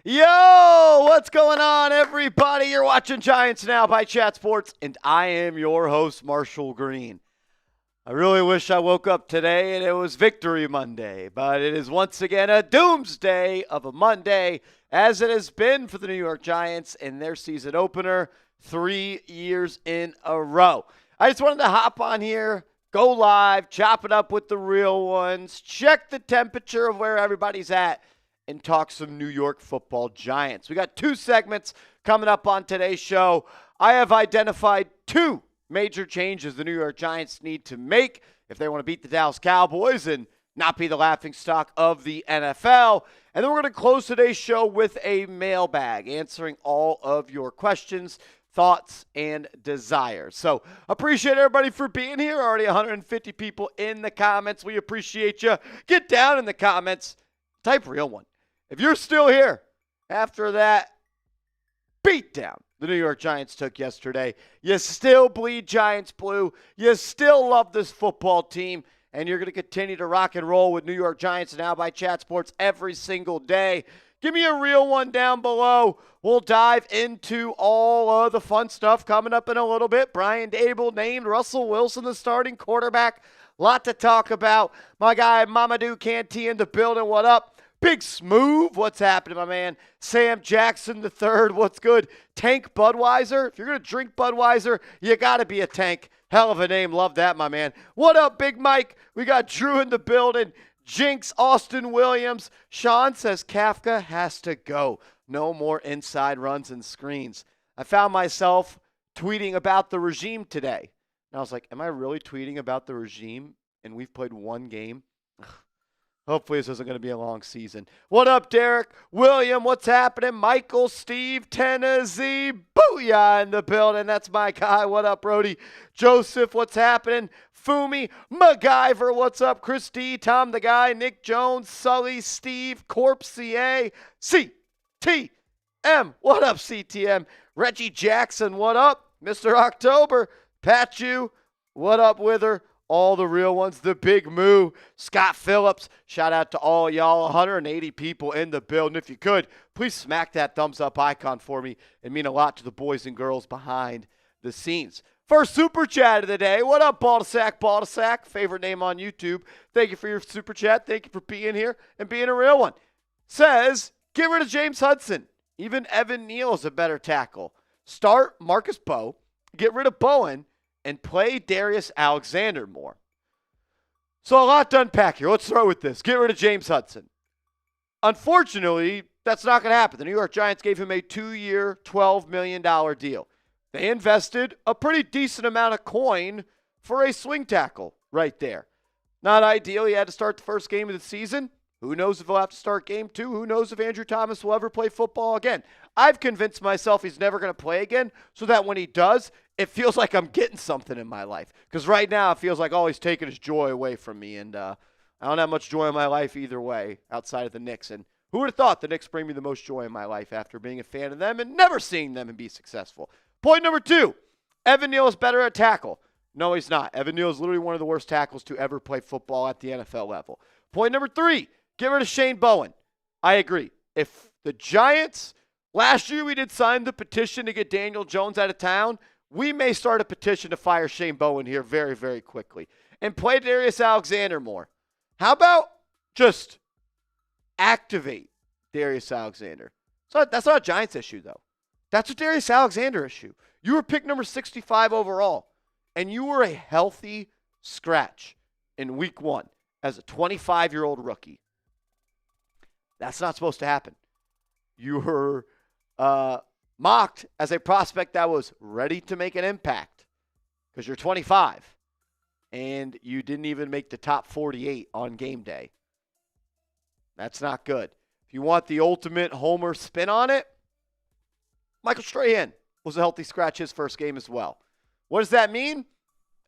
Yo, what's going on, everybody? You're watching Giants Now by Chat Sports, and I am your host, Marshall Green. I really wish I woke up today and it was Victory Monday, but it is once again a doomsday of a Monday, as it has been for the New York Giants in their season opener 3 years in a row. I just wanted to hop on here, go live, chop it up with the real ones, check the temperature of where everybody's at, and talk some New York football Giants. We got 2 segments coming up on today's show. I have identified 2 major changes the New York Giants need to make if they want to beat the Dallas Cowboys and not be the laughingstock of the NFL. And then we're going to close today's show with a mailbag, answering all of your questions, thoughts, and desires. So appreciate everybody for being here. Already 150 people in the comments. We appreciate you. Get down in the comments. Type real one. If you're still here after that beatdown the New York Giants took yesterday, you still bleed Giants blue, you still love this football team, and you're going to continue to rock and roll with New York Giants Now by Chat Sports every single day, give me a real one down below. We'll dive into all of the fun stuff coming up in a little bit. Brian Daboll named Russell Wilson the starting quarterback. Lot to talk about. My guy Mamadou Kanté in the building. What up? Big Smooth, what's happening, my man? Sam Jackson III, what's good? Tank Budweiser, if you're going to drink Budweiser, you got to be a tank. Hell of a name, love that, my man. What up, Big Mike? We got Drew in the building. Jinx, Austin Williams. Sean says Kafka has to go. No more inside runs and screens. I found myself tweeting about the regime today. And I was like, am I really tweeting about the regime? And we've played 1 game? Hopefully this isn't going to be a long season. What up, Derek? William, what's happening? Michael, Steve, Tennessee, booyah in the building. That's my guy. What up, Brody? Joseph, what's happening? Fumi, MacGyver, what's up? Chris D, Tom the Guy, Nick Jones, Sully, Steve, Corp CA, CTM, what up, CTM? Reggie Jackson, what up? Mr. October, Patchu, what up, Wither? All the real ones, the Big Moo, Scott Phillips. Shout out to all y'all, 180 people in the building. If you could, please smack that thumbs up icon for me. It mean a lot to the boys and girls behind the scenes. First super chat of the day. What up, Baldasac? Favorite name on YouTube. Thank you for your super chat. Thank you for being here and being a real one. Says, get rid of James Hudson. Even Evan Neal is a better tackle. Start Marcus Bowe. Get rid of Bowen. And play Darius Alexander more. So a lot to unpack here. Let's start with this. Get rid of James Hudson. Unfortunately, that's not going to happen. The New York Giants gave him a 2-year, $12 million deal. They invested a pretty decent amount of coin for a swing tackle right there. Not ideal. He had to start the first game of the season. Who knows if he'll have to start game 2? Who knows if Andrew Thomas will ever play football again? I've convinced myself he's never going to play again so that when he does, it feels like I'm getting something in my life. Because right now it feels like all he's taking his joy away from me. And I don't have much joy in my life either way outside of the Knicks. And who would have thought the Knicks bring me the most joy in my life after being a fan of them and never seeing them and be successful? Point number 2, Evan Neal is better at tackle. No, he's not. Evan Neal is literally one of the worst tackles to ever play football at the NFL level. Point number 3, get rid of Shane Bowen. I agree. If the Giants, last year we did sign the petition to get Daniel Jones out of town, we may start a petition to fire Shane Bowen here very, very quickly. And play Darius Alexander more. How about just activate Darius Alexander? So that's not a Giants issue, though. That's a Darius Alexander issue. You were pick number 65 overall, and you were a healthy scratch in week 1 as a 25-year-old rookie. That's not supposed to happen. You were mocked as a prospect that was ready to make an impact because you're 25 and you didn't even make the top 48 on game day. That's not good. If you want the ultimate homer spin on it, Michael Strahan was a healthy scratch his first game as well. What does that mean?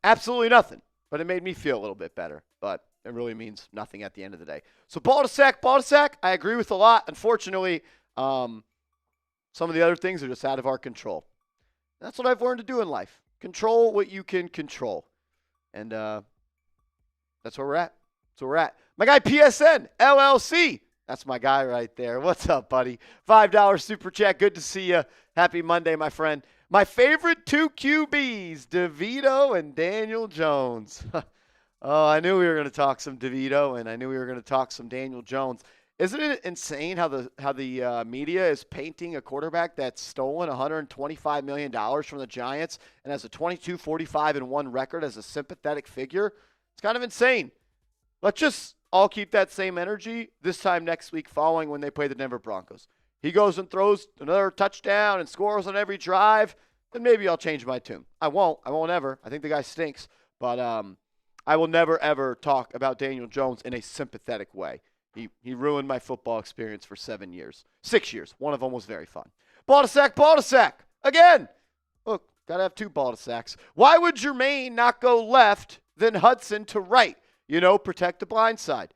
Absolutely nothing, but it made me feel a little bit better, but it really means nothing at the end of the day. So Baldasac, I agree with a lot. Unfortunately, some of the other things are just out of our control. That's what I've learned to do in life. Control what you can control. And that's where we're at. That's where we're at. My guy PSN, LLC. That's my guy right there. What's up, buddy? $5 super chat. Good to see you. Happy Monday, my friend. My favorite two QBs, DeVito and Daniel Jones. Oh, I knew we were going to talk some DeVito, and I knew we were going to talk some Daniel Jones. Isn't it insane how the media is painting a quarterback that's stolen $125 million from the Giants and has a 22-45-1 record as a sympathetic figure? It's kind of insane. Let's just all keep that same energy this time next week following when they play the Denver Broncos. He goes and throws another touchdown and scores on every drive, then maybe I'll change my tune. I won't ever. I think the guy stinks. But I will never, ever talk about Daniel Jones in a sympathetic way. He ruined my football experience for 7 years. 6 years. One of them was very fun. Ball to sack. Again. Look, got to have two ball to sacks. Why would Jermaine not go left then Hudson to right? Protect the blind side.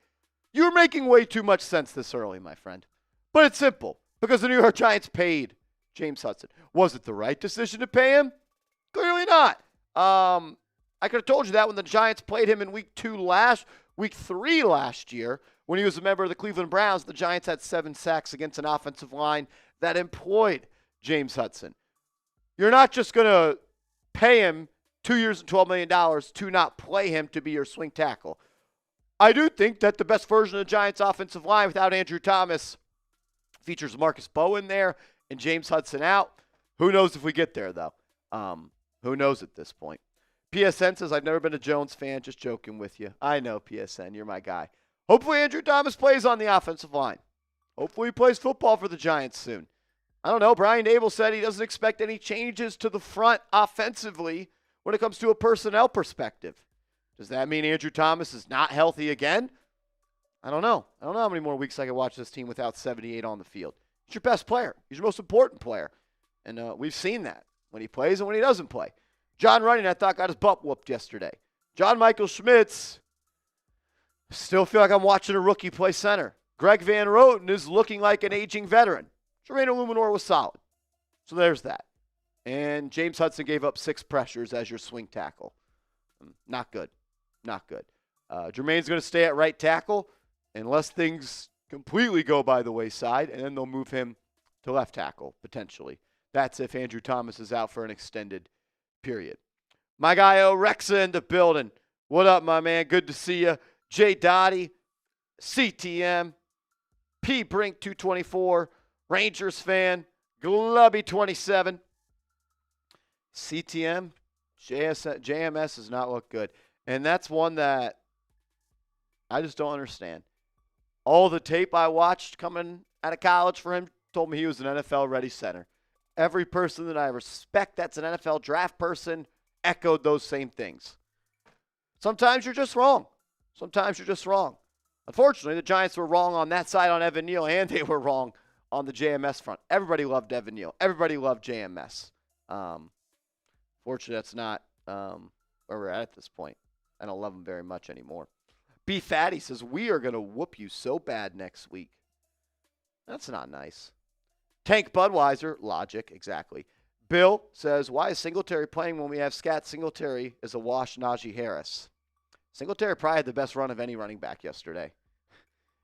You're making way too much sense this early, my friend. But it's simple. Because the New York Giants paid James Hudson. Was it the right decision to pay him? Clearly not. I could have told you that when the Giants played him in week 3 last year, when he was a member of the Cleveland Browns. The Giants had 7 sacks against an offensive line that employed James Hudson. You're not just going to pay him 2 years and $12 million to not play him to be your swing tackle. I do think that the best version of the Giants' offensive line without Andrew Thomas features Marcus Bowen there and James Hudson out. Who knows if we get there, though? Who knows at this point? PSN says, I've never been a Jones fan. Just joking with you. I know, PSN. You're my guy. Hopefully Andrew Thomas plays on the offensive line. Hopefully he plays football for the Giants soon. I don't know. Brian Daboll said he doesn't expect any changes to the front offensively when it comes to a personnel perspective. Does that mean Andrew Thomas is not healthy again? I don't know. I don't know how many more weeks I can watch this team without 78 on the field. He's your best player. He's your most important player. And we've seen that when he plays and when he doesn't play. John Running, I thought, got his butt whooped yesterday. John Michael Schmitz, still feel like I'm watching a rookie play center. Greg Van Roten is looking like an aging veteran. Jermaine Illuminor was solid. So there's that. And James Hudson gave up 6 pressures as your swing tackle. Not good. Jermaine's going to stay at right tackle unless things completely go by the wayside, and then they'll move him to left tackle, potentially. That's if Andrew Thomas is out for an extended period. My guy Orexa in the building. What up, my man? Good to see you. J. Dottie, CTM, P. Brink 224, Rangers fan, Glubby 27. CTM, JMS does not look good. And that's one that I just don't understand. All the tape I watched coming out of college for him told me he was an NFL-ready center. Every person that I respect that's an NFL draft person echoed those same things. Sometimes you're just wrong. Unfortunately, the Giants were wrong on that side on Evan Neal, and they were wrong on the JMS front. Everybody loved Evan Neal. Everybody loved JMS. Fortunately, that's not where we're at this point. I don't love him very much anymore. B. Fatty says, we are going to whoop you so bad next week. That's not nice. Tank Budweiser, logic, exactly. Bill says, why is Singletary playing when we have Scat Singletary as a wash Najee Harris? Singletary probably had the best run of any running back yesterday.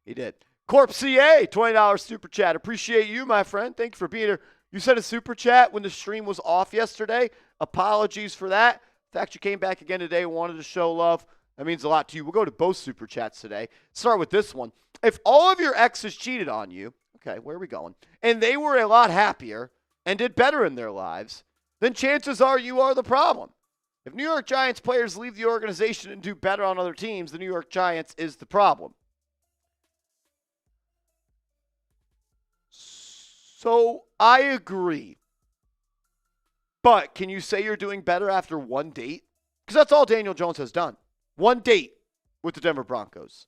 He did. Corp CA, $20 super chat. Appreciate you, my friend. Thank you for being here. You sent a super chat when the stream was off yesterday. Apologies for that. The fact you came back again today and wanted to show love, that means a lot to you. We'll go to both super chats today. Start with this one. If all of your exes cheated on you, okay, where are we going? And they were a lot happier and did better in their lives, then chances are you are the problem. If New York Giants players leave the organization and do better on other teams, the New York Giants is the problem. So I agree. But can you say you're doing better after one date? Because that's all Daniel Jones has done. One date with the Denver Broncos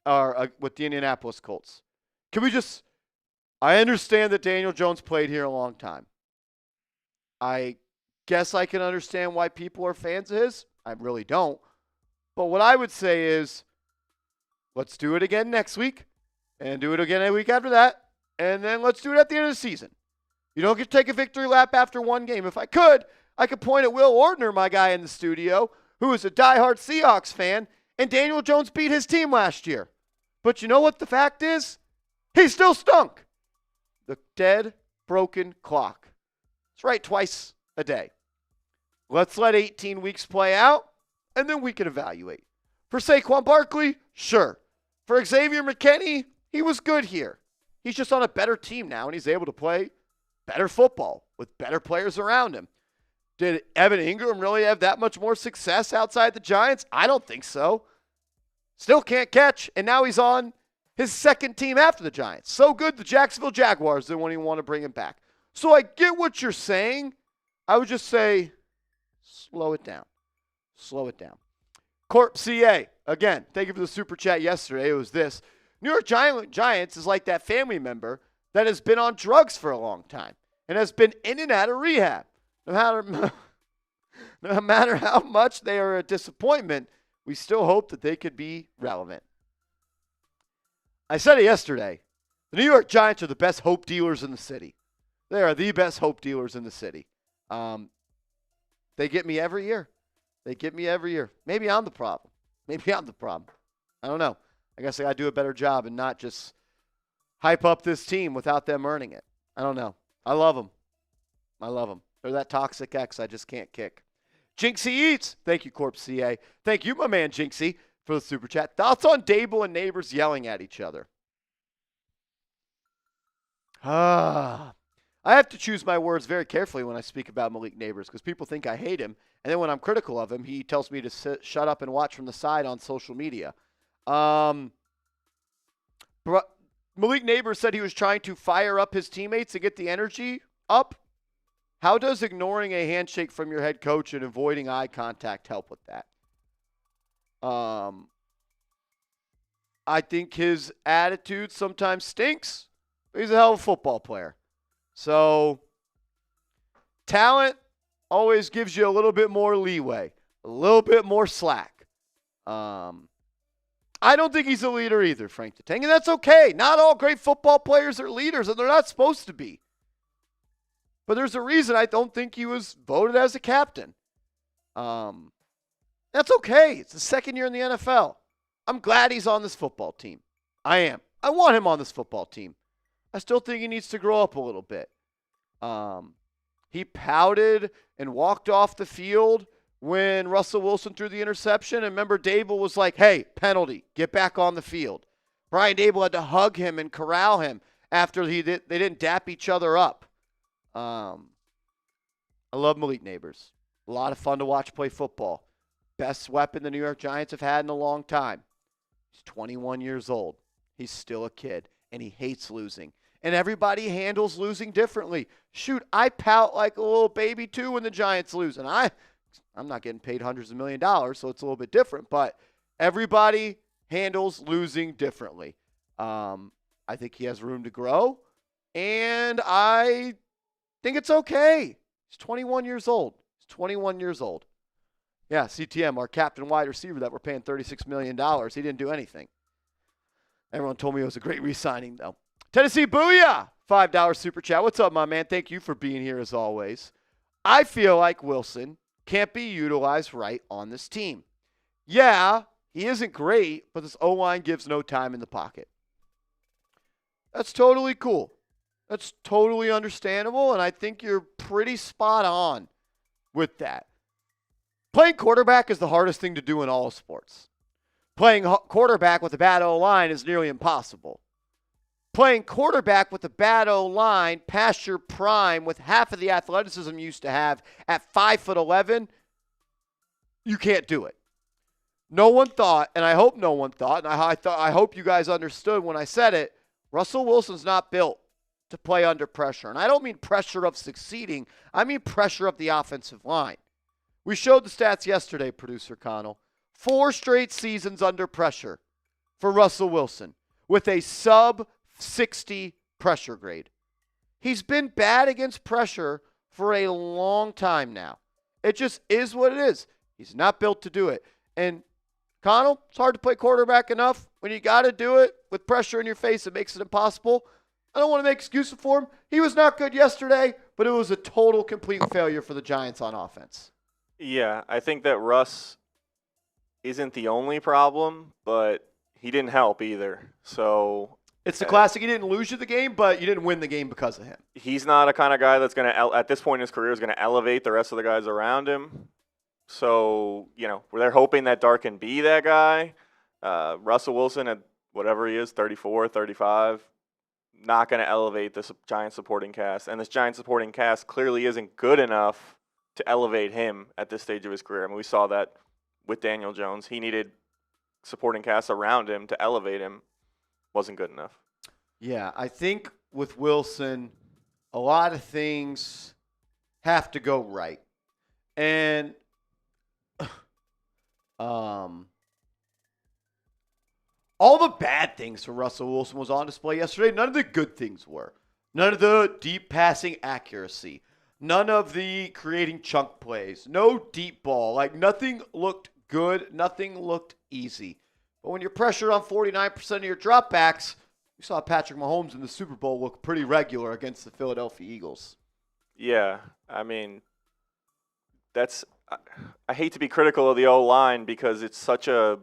or with the Indianapolis Colts. Can we just... I understand that Daniel Jones played here a long time. I guess I can understand why people are fans of his. I really don't. But what I would say is, let's do it again next week, and do it again a week after that, and then let's do it at the end of the season. You don't get to take a victory lap after one game. If I could point at Will Ordner, my guy in the studio, who is a diehard Seahawks fan, and Daniel Jones beat his team last year. But you know what the fact is? He still stunk. The dead, broken clock. It's right twice a day. Let's let 18 weeks play out, and then we can evaluate. For Saquon Barkley, sure. For Xavier McKinney, he was good here. He's just on a better team now, and he's able to play better football with better players around him. Did Evan Ingram really have that much more success outside the Giants? I don't think so. Still can't catch, and now he's on his second team after the Giants. So good, the Jacksonville Jaguars didn't even want to bring him back. So I get what you're saying. I would just say, slow it down. Slow it down. Corp CA, again, thank you for the super chat yesterday. It was this. New York Giants is like that family member that has been on drugs for a long time and has been in and out of rehab. No matter how much they are a disappointment, we still hope that they could be relevant. I said it yesterday. The New York Giants are the best hope dealers in the city. They are the best hope dealers in the city. They get me every year. Maybe I'm the problem. I don't know. I guess I got to do a better job and not just hype up this team without them earning it. I don't know. I love them. They're that toxic ex I just can't kick. Jinxie Eats. Thank you, Corp CA. Thank you, my man Jinxie, for the super chat. Thoughts on Daboll and neighbors yelling at each other? I have to choose my words very carefully when I speak about Malik Neighbors because people think I hate him. And then when I'm critical of him, he tells me to shut up and watch from the side on social media. Malik Neighbors said he was trying to fire up his teammates to get the energy up. How does ignoring a handshake from your head coach and avoiding eye contact help with that? I think his attitude sometimes stinks. He's a hell of a football player. So, talent always gives you a little bit more leeway, a little bit more slack. I don't think he's a leader either, Frank the Tank, and that's okay. Not all great football players are leaders, and they're not supposed to be. But there's a reason I don't think he was voted as a captain. That's okay. It's the second year in the NFL. I'm glad he's on this football team. I am. I want him on this football team. I still think he needs to grow up a little bit. He pouted and walked off the field when Russell Wilson threw the interception. And remember, Daboll was like, hey, penalty, get back on the field. Brian Daboll had to hug him and corral him after they didn't dap each other up. I love Malik Neighbors. A lot of fun to watch play football. Best weapon the New York Giants have had in a long time. He's 21 years old. He's still a kid, and he hates losing. And everybody handles losing differently. Shoot, I pout like a little baby, too, when the Giants lose. And I'm not getting paid hundreds of $millions, so it's a little bit different. But everybody handles losing differently. I think he has room to grow. And I think it's okay. He's 21 years old. Yeah, CTM, our captain wide receiver that we're paying $36 million. He didn't do anything. Everyone told me it was a great re-signing, though. Tennessee Booyah, $5 super chat. What's up, my man? Thank you for being here as always. I feel like Wilson can't be utilized right on this team. Yeah, he isn't great, but this O-line gives no time in the pocket. That's totally cool. That's totally understandable, and I think you're pretty spot on with that. Playing quarterback is the hardest thing to do in all sports. Playing quarterback with a bad O-line is nearly impossible. Playing quarterback with a bad O-line past your prime with half of the athleticism you used to have at 5'11", you can't do it. No one thought, and I hope no one thought, and I hope you guys understood when I said it, Russell Wilson's not built to play under pressure. And I don't mean pressure of succeeding. I mean pressure of the offensive line. We showed the stats yesterday, Producer Connell. 4 straight seasons under pressure for Russell Wilson with a sub-60 pressure grade. He's been bad against pressure for a long time now. It just is what it is. He's not built to do it. And Connell, it's hard to play quarterback enough. When you got to do it with pressure in your face, it makes it impossible. I don't want to make excuses for him. He was not good yesterday, but it was a total, complete failure for the Giants on offense. Yeah, I think that Russ isn't the only problem, but he didn't help either. So It's the classic. You didn't lose you the game, but you didn't win the game because of him. He's not a kind of guy that's going to, at this point in his career, is going to elevate the rest of the guys around him. So, they're hoping that Dart can be that guy. Russell Wilson, at whatever he is, 34, 35, not going to elevate this Giants supporting cast. And this Giants supporting cast clearly isn't good enough to elevate him at this stage of his career. I mean, we saw that with Daniel Jones. He needed supporting cast around him to elevate him. Wasn't good enough. Yeah, I think with Wilson, a lot of things have to go right. And all the bad things for Russell Wilson was on display yesterday. None of the good things were. None of the deep passing accuracy. None of the creating chunk plays. No deep ball. Like, nothing looked good. Nothing looked easy. But when you're pressured on 49% of your dropbacks, we saw Patrick Mahomes in the Super Bowl look pretty regular against the Philadelphia Eagles. Yeah, I mean, I hate to be critical of the O-line because it's such a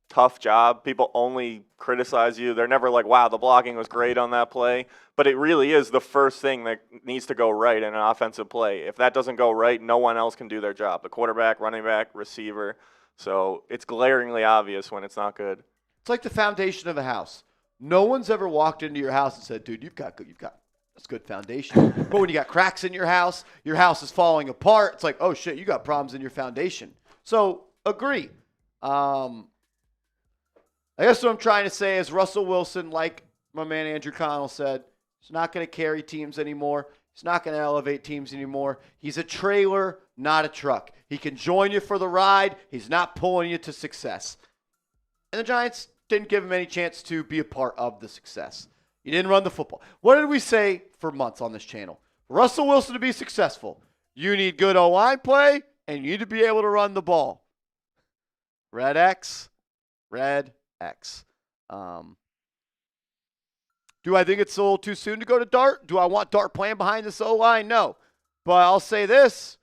tough job. People only criticize you. They're never like, wow, the blocking was great on that play. But it really is the first thing that needs to go right in an offensive play. If that doesn't go right, no one else can do their job. The quarterback, running back, receiver. So it's glaringly obvious when it's not good. It's like the foundation of a house. No one's ever walked into your house and said, dude, you've got that's good foundation. But when you got cracks in your house is falling apart. It's like, oh shit, you got problems in your foundation. So agree. I guess what I'm trying to say is Russell Wilson, like my man Andrew Connell said, he's not going to carry teams anymore. He's not going to elevate teams anymore. He's a trailer, not a truck. He can join you for the ride. He's not pulling you to success. And the Giants didn't give him any chance to be a part of the success. He didn't run the football. What did we say for months on this channel? For Russell Wilson to be successful, you need good O-line play, and you need to be able to run the ball. Red X. Do I think it's a little too soon to go to Dart? Do I want Dart playing behind this O-line? No. But I'll say this.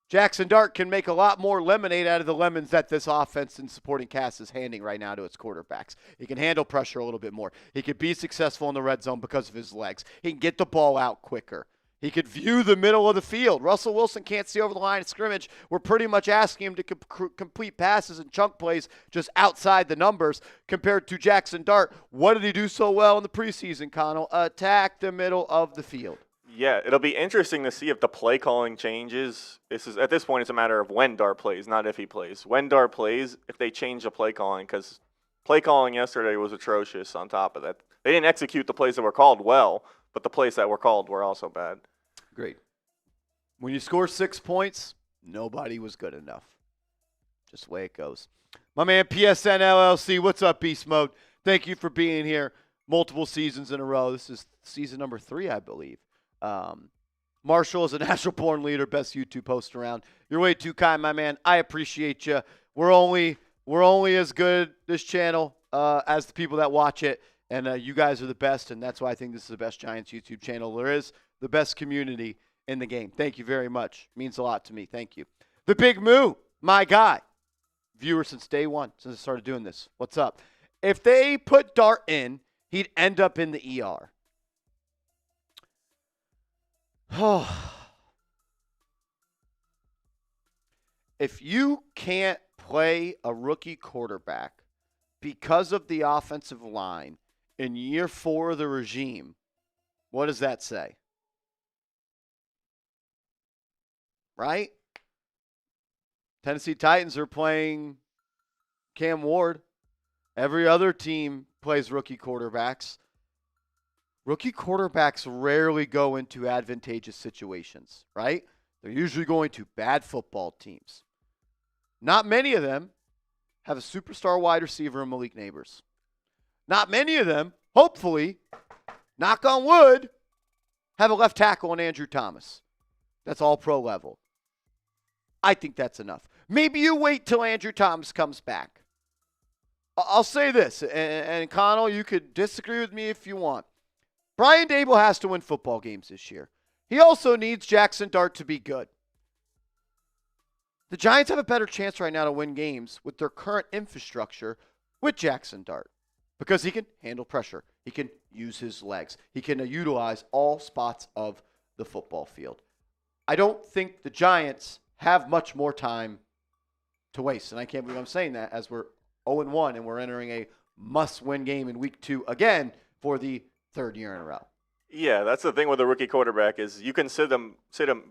Jaxson Dart can make a lot more lemonade out of the lemons that this offense and supporting cast is handing right now to its quarterbacks. He can handle pressure a little bit more. He could be successful in the red zone because of his legs. He can get the ball out quicker. He could view the middle of the field. Russell Wilson can't see over the line of scrimmage. We're pretty much asking him to complete passes and chunk plays just outside the numbers compared to Jaxson Dart. What did he do so well in the preseason, Connell? Attack the middle of the field. Yeah, it'll be interesting to see if the play calling changes. At this point, it's a matter of when Dart plays, not if he plays. When Dart plays, if they change the play calling, because play calling yesterday was atrocious on top of that. They didn't execute the plays that were called well, but the plays that were called were also bad. Great. When you score 6 points, nobody was good enough. Just the way it goes. My man PSN LLC, what's up, Beast Mode? Thank you for being here multiple seasons in a row. This is season number 3, I believe. Marshall is a natural born leader, best YouTube host around. You're way too kind, my man. I appreciate you. We're only as good, this channel, as the people that watch it. And you guys are the best, and that's why I think this is the best Giants YouTube channel there is, the best community in the game. Thank you very much. It means a lot to me. Thank you. The Big Moo, my guy. Viewer since day one, since I started doing this. What's up? If they put Dart in, he'd end up in the ER. If you can't play a rookie quarterback because of the offensive line in year 4 of the regime, what does that say? Right? Tennessee Titans are playing Cam Ward. Every other team plays rookie quarterbacks. Rookie quarterbacks rarely go into advantageous situations, right? They're usually going to bad football teams. Not many of them have a superstar wide receiver in Malik Neighbors. Not many of them, hopefully, knock on wood, have a left tackle in Andrew Thomas. That's all pro level. I think that's enough. Maybe you wait till Andrew Thomas comes back. I'll say this, and Connell, you could disagree with me if you want. Brian Daboll has to win football games this year. He also needs Jaxson Dart to be good. The Giants have a better chance right now to win games with their current infrastructure with Jaxson Dart. because he can handle pressure. He can use his legs. He can utilize all spots of the football field. I don't think the Giants have much more time to waste, and I can't believe I'm saying that as we're 0-1 and we're entering a must-win game in week 2 again for the third year in a row. Yeah, that's the thing with a rookie quarterback is you can sit them,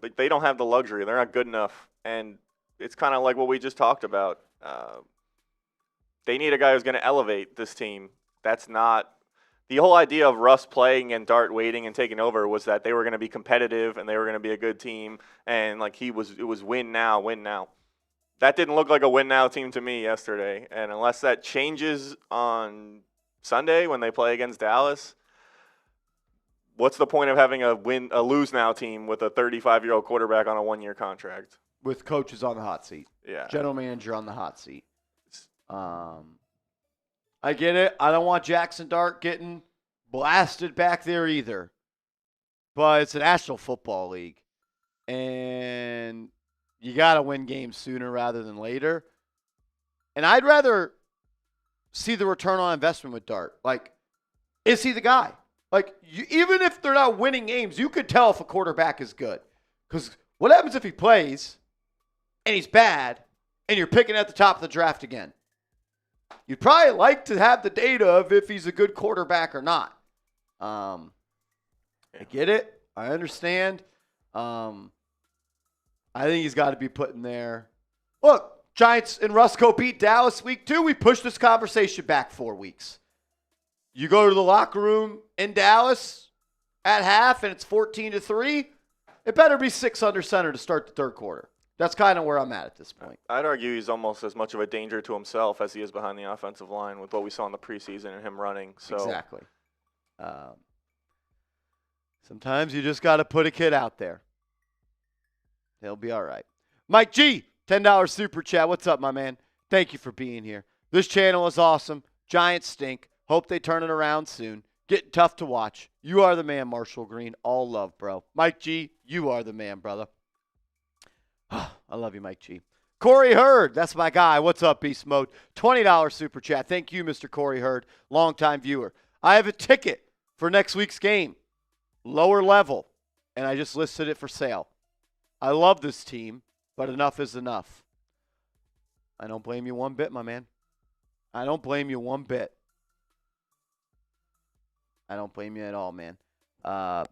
but they don't have the luxury. They're not good enough, and it's kind of like what we just talked about. They need a guy who's going to elevate this team. That's not the whole idea of Russ playing and Dart waiting and taking over was that they were going to be competitive and they were going to be a good team, and like it was win now, win now. That didn't look like a win now team to me yesterday, and unless that changes on Sunday when they play against Dallas, what's the point of having a lose now team with a 35-year-old quarterback on a 1-year contract? With coaches on the hot seat. Yeah. General manager on the hot seat. I get it. I don't want Jaxson Dart getting blasted back there either. But it's a National Football League. And you got to win games sooner rather than later. And I'd rather see the return on investment with Dart. Like, is he the guy? Like, even if they're not winning games, you could tell if a quarterback is good. Because what happens if he plays and he's bad and you're picking at the top of the draft again? You'd probably like to have the data of if he's a good quarterback or not. I get it. I understand. I think he's got to be put in there. Look, Giants and Rusco beat Dallas week 2. We pushed this conversation back 4 weeks. You go to the locker room in Dallas at half and it's 14-3. It better be 6 under center to start the third quarter. That's kind of where I'm at this point. I'd argue he's almost as much of a danger to himself as he is behind the offensive line with what we saw in the preseason and him running. So exactly. Sometimes you just got to put a kid out there. He'll be all right. Mike G, $10 super chat. What's up, my man? Thank you for being here. This channel is awesome. Giants stink. Hope they turn it around soon. Getting tough to watch. You are the man, Marshall Green. All love, bro. Mike G, you are the man, brother. I love you, Mike G. Corey Hurd, that's my guy. What's up, Beast Mode? $20 super chat. Thank you, Mr. Corey Hurd, longtime viewer. I have a ticket for next week's game, lower level, and I just listed it for sale. I love this team, but enough is enough. I don't blame you one bit, my man. I don't blame you one bit. I don't blame you at all, man. I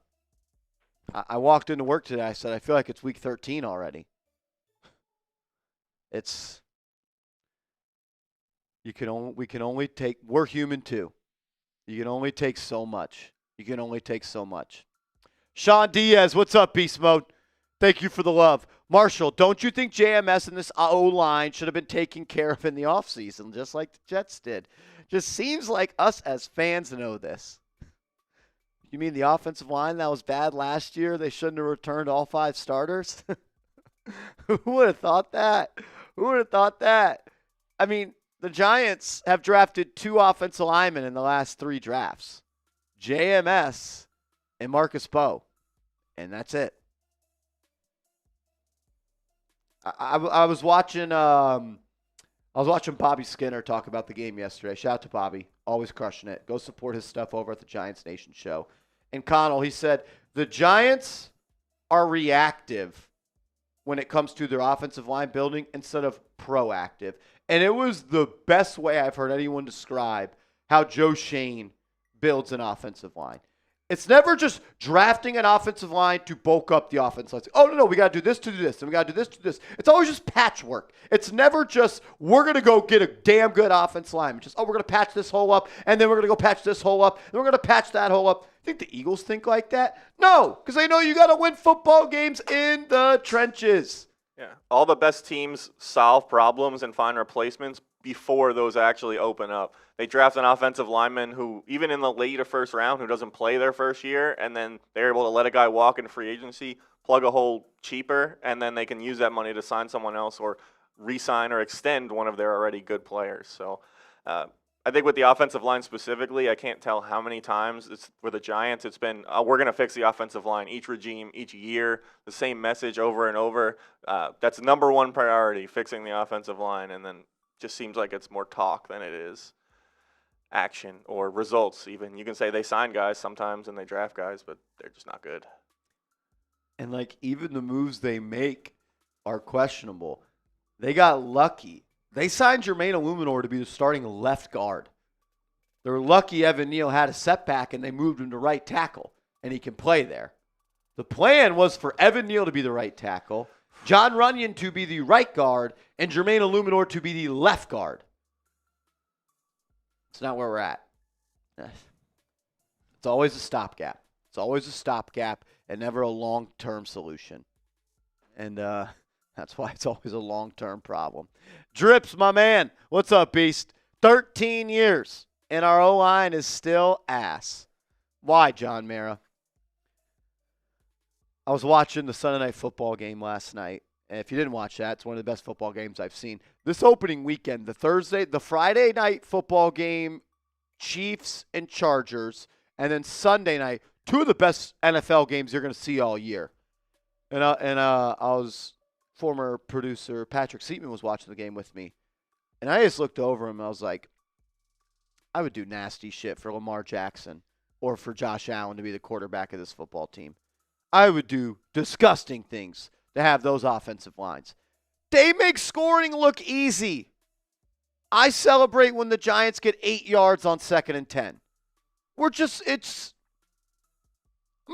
walked into work today. I said, I feel like it's week 13 already. We're human too. You can only take so much. Sean Diaz, what's up, Beast Mode? Thank you for the love. Marshall, don't you think JMS and this O-line should have been taken care of in the offseason, just like the Jets did? Just seems like us as fans know this. You mean the offensive line that was bad last year, they shouldn't have returned all 5 starters? Who would have thought that? I mean, the Giants have drafted 2 offensive linemen in the last 3 drafts. JMS and Marcus Bowe. And that's it. I was watching Bobby Skinner talk about the game yesterday. Shout out to Bobby. Always crushing it. Go support his stuff over at the Giants Nation show. And Connell, he said, the Giants are reactive when it comes to their offensive line building instead of proactive. And it was the best way I've heard anyone describe how Joe Shane builds an offensive line. It's never just drafting an offensive line to bulk up the offensive line. Oh, no, we got to do this to do this, and we got to do this to do this. It's always just patchwork. It's never just, we're going to go get a damn good offensive line. Just, we're going to patch this hole up, and then we're going to go patch this hole up, and we're going to patch that hole up. Think the Eagles think like that? No, because they know you got to win football games in the trenches. Yeah, all the best teams solve problems and find replacements before those actually open up. They draft an offensive lineman who, even in the late or first round, who doesn't play their first year, and then they're able to let a guy walk in free agency, plug a hole cheaper, and then they can use that money to sign someone else or re-sign or extend one of their already good players. So I think with the offensive line specifically, I can't tell how many times for the Giants it's been, we're going to fix the offensive line. Each regime, each year, the same message over and over. That's number one priority, fixing the offensive line, and then just seems like it's more talk than it is action or results even. You can say they sign guys sometimes and they draft guys, but they're just not good. And, like, even the moves they make are questionable. They got lucky. They signed Jermaine Illuminor to be the starting left guard. They're lucky Evan Neal had a setback and they moved him to right tackle, and he can play there. The plan was for Evan Neal to be the right tackle, John Runyon to be the right guard, and Jermaine Illuminor to be the left guard. It's not where we're at. It's always a stopgap. It's always a stopgap and never a long-term solution. And that's why it's always a long-term problem. Drips, my man. What's up, Beast? 13 years, and our O-line is still ass. Why, John Mara? I was watching the Sunday Night Football game last night. And if you didn't watch that, it's one of the best football games I've seen. This opening weekend, the Friday night football game, Chiefs and Chargers, and then Sunday night, two of the best NFL games you're going to see all year. And I was, former producer Patrick Seatman was watching the game with me. And I just looked over him and I was like, I would do nasty shit for Lamar Jackson or for Josh Allen to be the quarterback of this football team. I would do disgusting things to have those offensive lines. They make scoring look easy. I celebrate when the Giants get 8 yards on 2nd and 10. I'm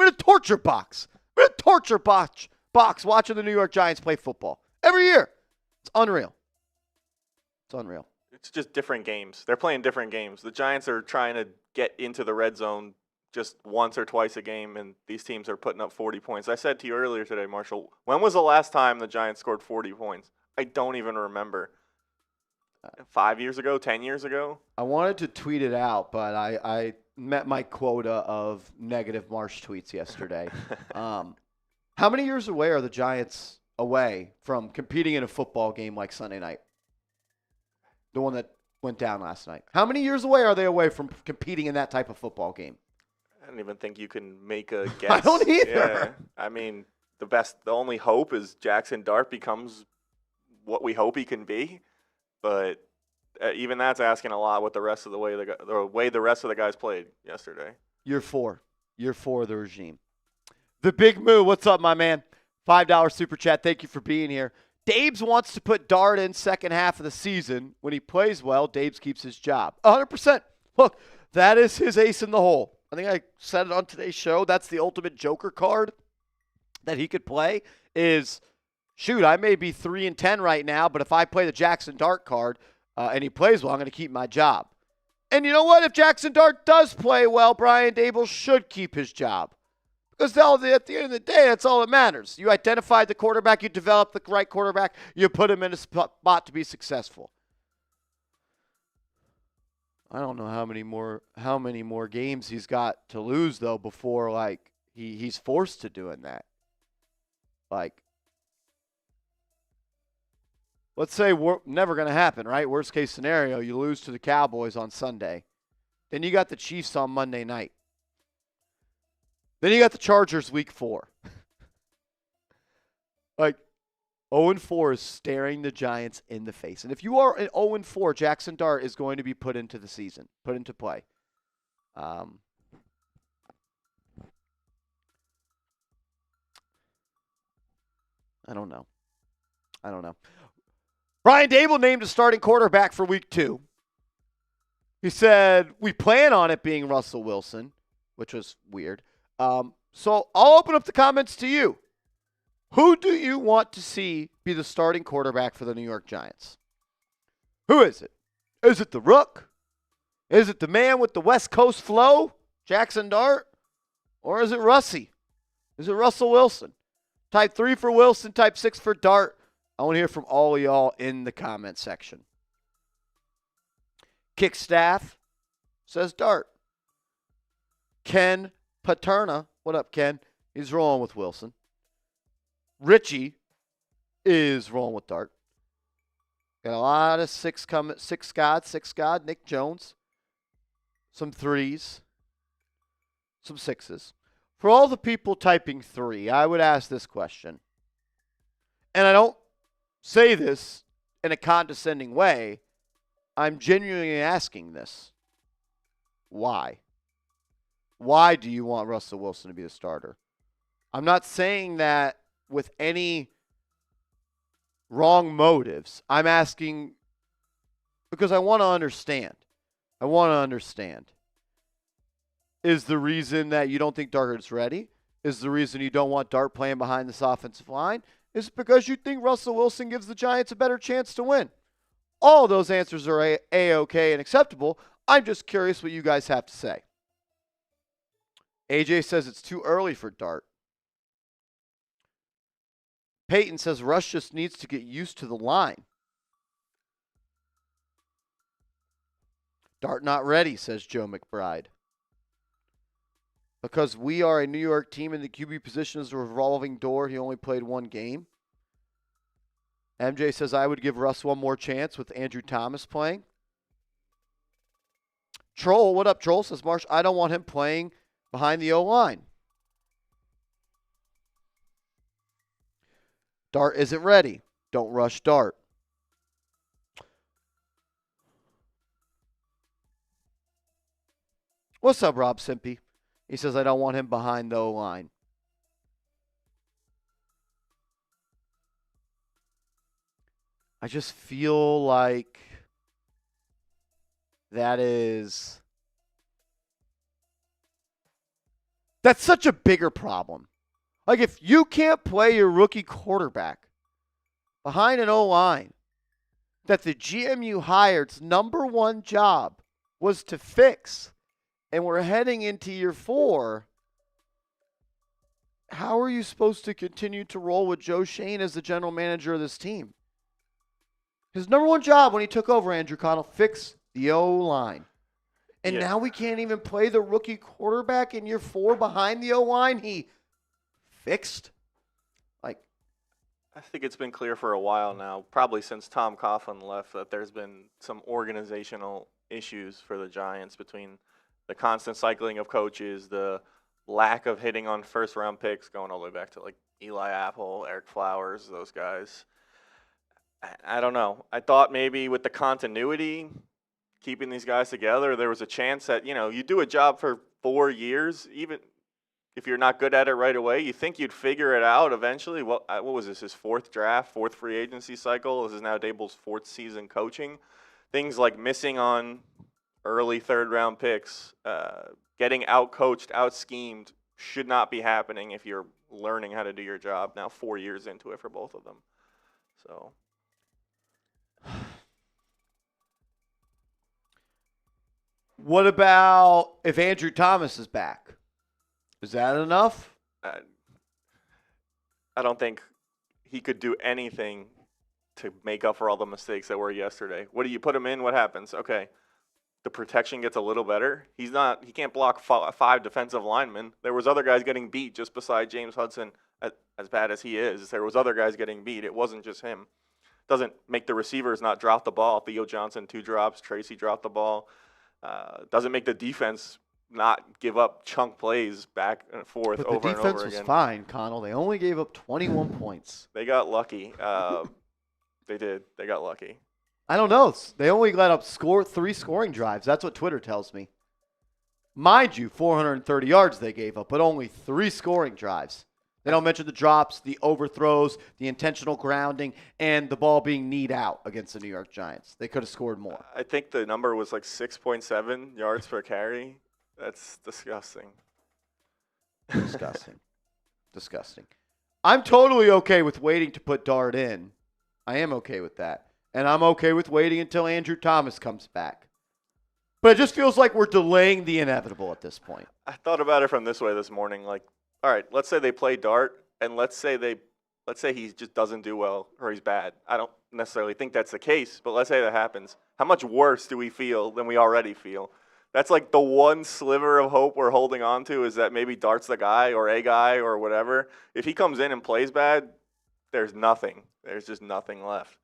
in a torture box. I'm in a torture box watching the New York Giants play football. Every year. It's unreal. It's unreal. It's just different games. They're playing different games. The Giants are trying to get into the red zone just once or twice a game, and these teams are putting up 40 points. I said to you earlier today, Marshall, when was the last time the Giants scored 40 points? I don't even remember. 5 years ago? 10 years ago? I wanted to tweet it out, but I met my quota of negative Marsh tweets yesterday. How many years away are the Giants away from competing in a football game like Sunday night? The one that went down last night. How many years away are they away from competing in that type of football game? I don't even think you can make a guess. I don't either. Yeah. I mean, the only hope is Jaxson Dart becomes what we hope he can be, but even that's asking a lot with the way the rest of the guys played yesterday. Year four of the regime. The Big Moo, what's up, my man? $5 super chat. Thank you for being here. Dabes wants to put Dart in second half of the season. When he plays well, Dabes keeps his job. 100%. Look, that is his ace in the hole. I think I said it on today's show. That's the ultimate Joker card that he could play is, shoot, I may be 3-10 right now, but if I play the Jaxson Dart card and he plays well, I'm going to keep my job. And you know what? If Jaxson Dart does play well, Brian Daboll should keep his job. Because at the end of the day, that's all that matters. You identified the quarterback, you developed the right quarterback, you put him in a spot to be successful. I don't know how many more games he's got to lose though before like he's forced to doing that. Like, let's say never going to happen, right? Worst case scenario, you lose to the Cowboys on Sunday. Then you got the Chiefs on Monday night. Then you got the Chargers week 4. Like, 0-4 is staring the Giants in the face. And if you are an 0-4, Jaxson Dart is going to be put into the season, put into play. I don't know. Brian Daboll named a starting quarterback for week 2. He said, we plan on it being Russell Wilson, which was weird. So I'll open up the comments to you. Who do you want to see be the starting quarterback for the New York Giants? Who is it? Is it the Rook? Is it the man with the West Coast flow, Jaxson Dart? Or is it Russie? Is it Russell Wilson? Type 3 for Wilson, type 6 for Dart. I want to hear from all of y'all in the comment section. Kickstaff says Dart. Ken Paterna, what up, Ken? He's rolling with Wilson. Richie is rolling with Dart. Got a lot of six God, Nick Jones. Some 3s. Some 6s. For all the people typing 3, I would ask this question. And I don't say this in a condescending way. I'm genuinely asking this. Why? Why do you want Russell Wilson to be the starter? I'm not saying that with any wrong motives. I'm asking because I want to understand. I want to understand. Is the reason that you don't think Dart's ready? Is the reason you don't want Dart playing behind this offensive line? Is it because you think Russell Wilson gives the Giants a better chance to win? All of those answers are A-OK and acceptable. I'm just curious what you guys have to say. AJ says it's too early for Dart. Peyton says Rush just needs to get used to the line. Dart not ready, says Joe McBride. Because we are a New York team and the QB position is a revolving door, he only played one game. MJ says I would give Russ one more chance with Andrew Thomas playing. Troll, what up, Troll? Says Marsh, I don't want him playing behind the O-line. Dart isn't ready. Don't rush Dart. What's up, Rob Simpy? He says, I don't want him behind the O-line. I just feel like that's such a bigger problem. Like, if you can't play your rookie quarterback behind an O-line that the GM you hired's number one job was to fix, and we're heading into year 4, how are you supposed to continue to roll with Joe Shane as the general manager of this team? His number one job when he took over, Andrew Connell, fix the O-line. And now we can't even play the rookie quarterback in year 4 behind the O-line he fixed? Like, I think it's been clear for a while now, probably since Tom Coughlin left, that there's been some organizational issues for the Giants between the constant cycling of coaches, the lack of hitting on first-round picks, going all the way back to like Eli Apple, Eric Flowers, those guys. I don't know. I thought maybe with the continuity, keeping these guys together, there was a chance that, you do a job for 4 years, even if you're not good at it right away, you think you'd figure it out eventually. What was this, his 4th draft, 4th free agency cycle? This is now Daboll's 4th season coaching. Things like missing on early 3rd-round picks, getting out-coached, out-schemed should not be happening if you're learning how to do your job now 4 years into it for both of them. So... What about if Andrew Thomas is back? Is that enough? I don't think he could do anything to make up for all the mistakes that were yesterday. What do you put him in? What happens? Okay, the protection gets a little better. He can't block 5 defensive linemen. There was other guys getting beat just beside James Hudson. As bad as he is, there was other guys getting beat. It wasn't just him. Doesn't make the receivers not drop the ball. Theo Johnson 2 drops. Tracy dropped the ball. Doesn't make the defense not give up chunk plays back and forth but over and over again. The defense was fine, Connell. They only gave up 21 points. They got lucky. They did. They got lucky. I don't know. They only let up 3 scoring drives. That's what Twitter tells me. Mind you, 430 yards they gave up, but only 3 scoring drives. They don't mention the drops, the overthrows, the intentional grounding, and the ball being kneed out against the New York Giants. They could have scored more. I think the number was like 6.7 yards per carry. That's disgusting. Disgusting. I'm totally okay with waiting to put Dart in. I am okay with that. And I'm okay with waiting until Andrew Thomas comes back. But it just feels like we're delaying the inevitable at this point. I thought about it from this way this morning. Like, all right, let's say they play Dart, and let's say he just doesn't do well or he's bad. I don't necessarily think that's the case, but let's say that happens. How much worse do we feel than we already feel? That's like the one sliver of hope we're holding on to, is that maybe Dart's the guy or a guy or whatever. If he comes in and plays bad, there's nothing. There's just nothing left.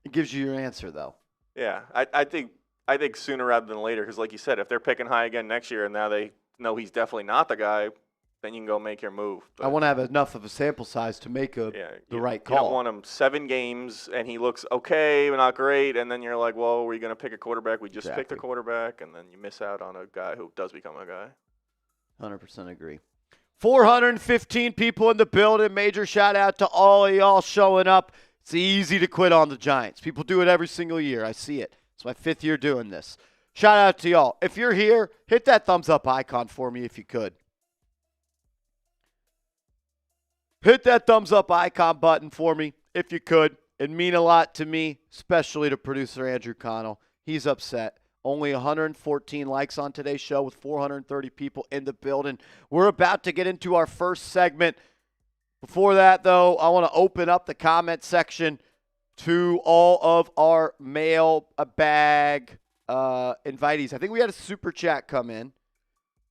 It gives you your answer, though. Yeah, I think sooner rather than later, because like you said, if they're picking high again next year and now they know he's definitely not the guy, then you can go make your move. But I want to have enough of a sample size to make the right call. You don't want him 7 games and he looks okay, but not great, and then you're like, well, we're going to pick a quarterback. We just picked a quarterback, and then you miss out on a guy who does become a guy. 100% agree. 415 people in the building. Major shout out to all of y'all showing up. It's easy to quit on the Giants. People do it every single year. I see it. It's my 5th year doing this. Shout out to y'all. If you're here, hit that thumbs up icon for me if you could. Hit that thumbs up icon button for me if you could. It'd mean a lot to me, especially to producer Andrew Connell. He's upset. Only 114 likes on today's show with 430 people in the building. We're about to get into our first segment. Before that, though, I want to open up the comment section to all of our mailbag invitees. I think we had a super chat come in.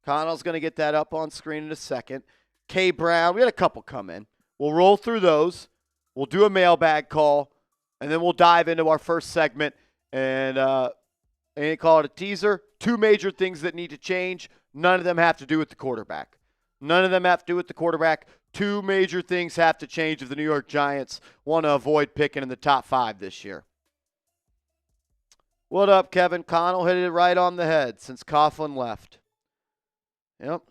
Connell's going to get that up on screen in a second. K. Brown, we had a couple come in. We'll roll through those. We'll do a mailbag call, and then we'll dive into our first segment and call it a teaser. 2 major things that need to change. None of them have to do with the quarterback. 2 major things have to change if the New York Giants want to avoid picking in the top 5 this year. What up, Kevin? Connell hit it right on the head since Coughlin left. Yep.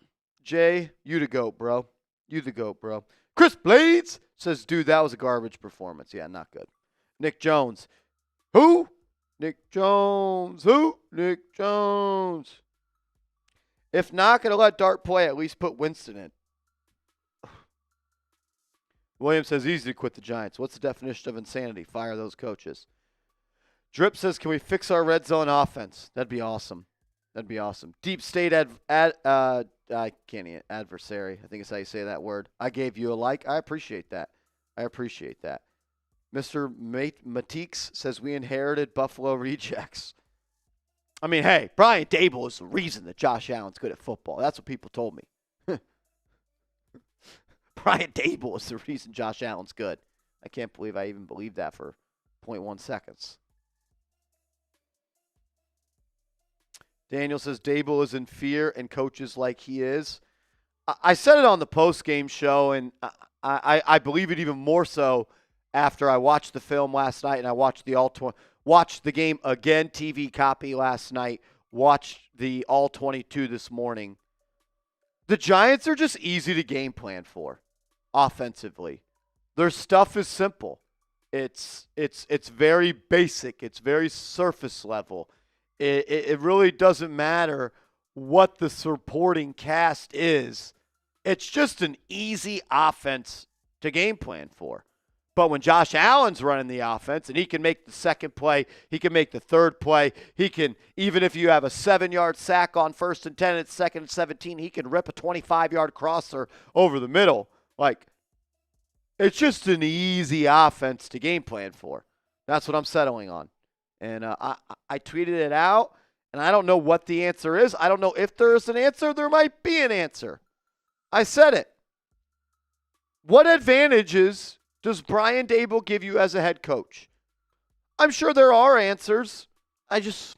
Jay, you the GOAT, bro. You the GOAT, bro. Chris Blades says, dude, that was a garbage performance. Yeah, not good. Nick Jones. Who? Nick Jones. Who? Nick Jones. If not going to let Dart play, at least put Winston in. William says, easy to quit the Giants. What's the definition of insanity? Fire those coaches. Drip says, can we fix our red zone offense? That'd be awesome. Deep state I can't even, adversary. I think it's how you say that word. I gave you a like. I appreciate that. Mr. Matix says we inherited Buffalo rejects. I mean, hey, Brian Daboll is the reason that Josh Allen's good at football. That's what people told me. Brian Daboll is the reason Josh Allen's good. I can't believe I even believed that for 0.1 seconds. Daniel says Daboll is in fear and coaches like he is. I said it on the post-game show, and I believe it even more so after I watched the film last night and I watched the game again, TV copy last night, watched the All-22 this morning. The Giants are just easy to game plan for offensively. Their stuff is simple. It's very basic. It's very surface level. It really doesn't matter what the supporting cast is. It's just an easy offense to game plan for. But when Josh Allen's running the offense and he can make the second play, he can make the third play, he can, even if you have a 7-yard sack on 1st and 10 and 2nd and 17, he can rip a 25-yard crosser over the middle. Like, it's just an easy offense to game plan for. That's what I'm settling on. And I tweeted it out, and I don't know what the answer is. I don't know if there is an answer. There might be an answer. I said it. What advantages does Brian Daboll give you as a head coach? I'm sure there are answers. I just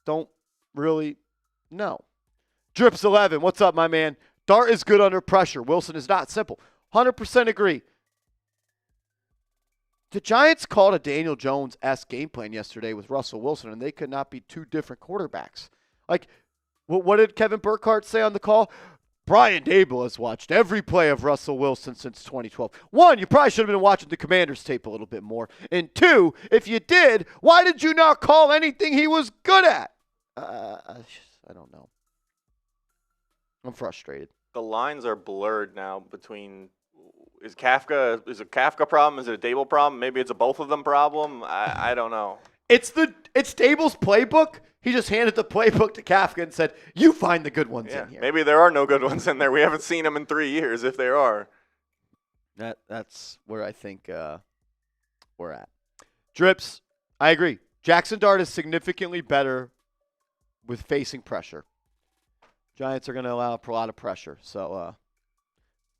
don't really know. Drips11, what's up, my man? Dart is good under pressure. Wilson is not. Simple. 100% agree. The Giants called a Daniel Jones-esque game plan yesterday with Russell Wilson, and they could not be 2 different quarterbacks. Like, what did Kevin Burkhardt say on the call? Brian Daboll has watched every play of Russell Wilson since 2012. 1, you probably should have been watching the Commanders tape a little bit more. And 2, if you did, why did you not call anything he was good at? I don't know. I'm frustrated. The lines are blurred now between is it a Kafka problem? Is it a Daboll problem? Maybe it's a both of them problem. I don't know. It's Daboll's playbook. He just handed the playbook to Kafka and said, "You find the good ones in here." Maybe there are no good ones in there. We haven't seen them in 3 years, if there are. That's where I think we're at. Drips, I agree. Jaxson Dart is significantly better with facing pressure. Giants are going to allow a lot of pressure, so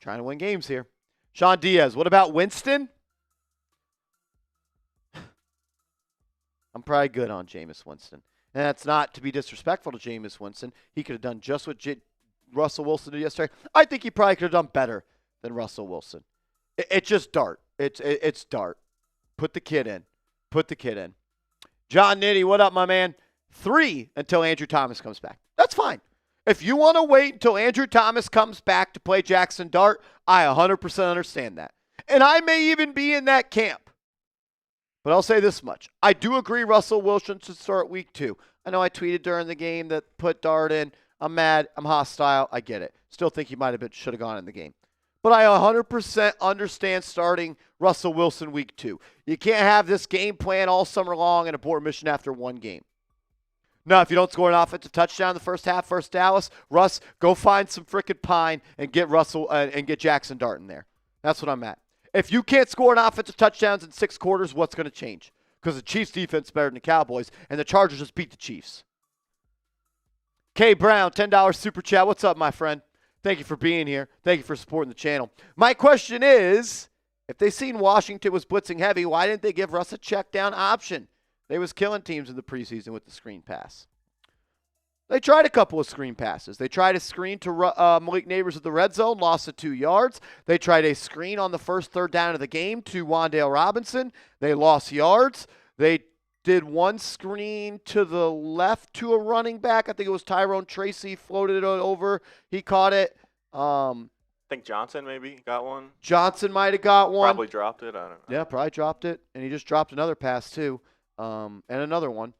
trying to win games here. Sean Diaz, what about Winston? I'm probably good on Jameis Winston. And that's not to be disrespectful to Jameis Winston. He could have done just what Russell Wilson did yesterday, I think he probably could have done better than Russell Wilson. It's just Dart. It's Dart. Put the kid in. Put the kid in. John Nitty, what up, my man? 3 until Andrew Thomas comes back. That's fine. If you want to wait until Andrew Thomas comes back to play Jaxson Dart, I 100% understand that. And I may even be in that camp. But I'll say this much. I do agree Russell Wilson should start week 2. I know I tweeted during the game that put Dart in. I'm mad. I'm hostile. I get it. Still think he should have gone in the game. But I 100% understand starting Russell Wilson week 2. You can't have this game plan all summer long and abort mission after one game. No, if you don't score an offensive touchdown in the first half versus Dallas, Russ, go find some frickin' pine and get Russell and get Jaxson Dart in there. That's what I'm at. If you can't score an offensive touchdowns in 6 quarters, what's going to change? Because the Chiefs' defense is better than the Cowboys, and the Chargers just beat the Chiefs. K. Brown, $10 super chat. What's up, my friend? Thank you for being here. Thank you for supporting the channel. My question is, if they seen Washington was blitzing heavy, why didn't they give Russ a check down option? They was killing teams in the preseason with the screen pass. They tried a couple of screen passes. They tried a screen to Malik Neighbors at the red zone, lost it 2 yards. They tried a screen on the first third down of the game to Wan'Dale Robinson. They lost yards. They did one screen to the left to a running back. I think it was Tyrone Tracy, floated it over. He caught it. I think Johnson maybe got one. Johnson might have got one. Probably dropped it. I don't know. Yeah, probably dropped it. And he just dropped another pass too, and another one.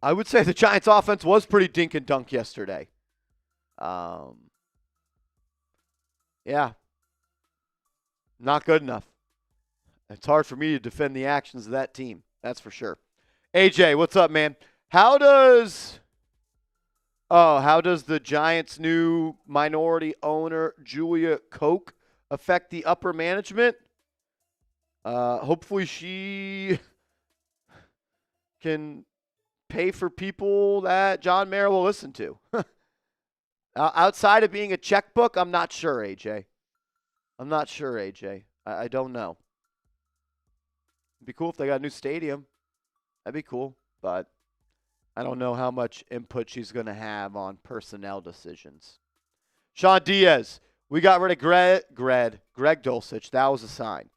I would say the Giants' offense was pretty dink and dunk yesterday. Yeah. Not good enough. It's hard for me to defend the actions of that team. That's for sure. AJ, what's up, man? How does the Giants' new minority owner, Julia Koch, affect the upper management? Hopefully she can pay for people that John Mayer will listen to. Outside of being a checkbook, I'm not sure, AJ. I don't know. It'd be cool if they got a new stadium. That'd be cool. But I don't know how much input she's going to have on personnel decisions. Sean Diaz, we got rid of Greg Dulcich. That was a sign.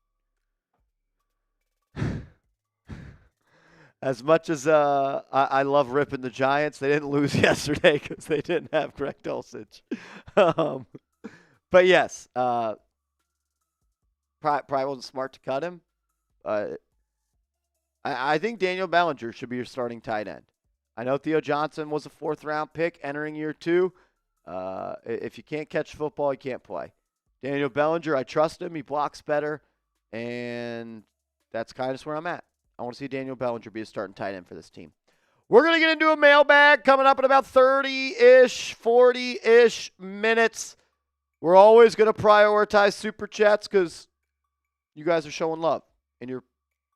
As much as I love ripping the Giants, they didn't lose yesterday because they didn't have Greg Dulcich. But yes, probably wasn't smart to cut him. I think Daniel Bellinger should be your starting tight end. I know Theo Johnson was a 4th-round pick entering year 2. If you can't catch football, you can't play. Daniel Bellinger, I trust him. He blocks better, and that's kind of where I'm at. I want to see Daniel Bellinger be a starting tight end for this team. We're going to get into a mailbag coming up in about 30-ish, 40-ish minutes. We're always going to prioritize super chats because you guys are showing love and you're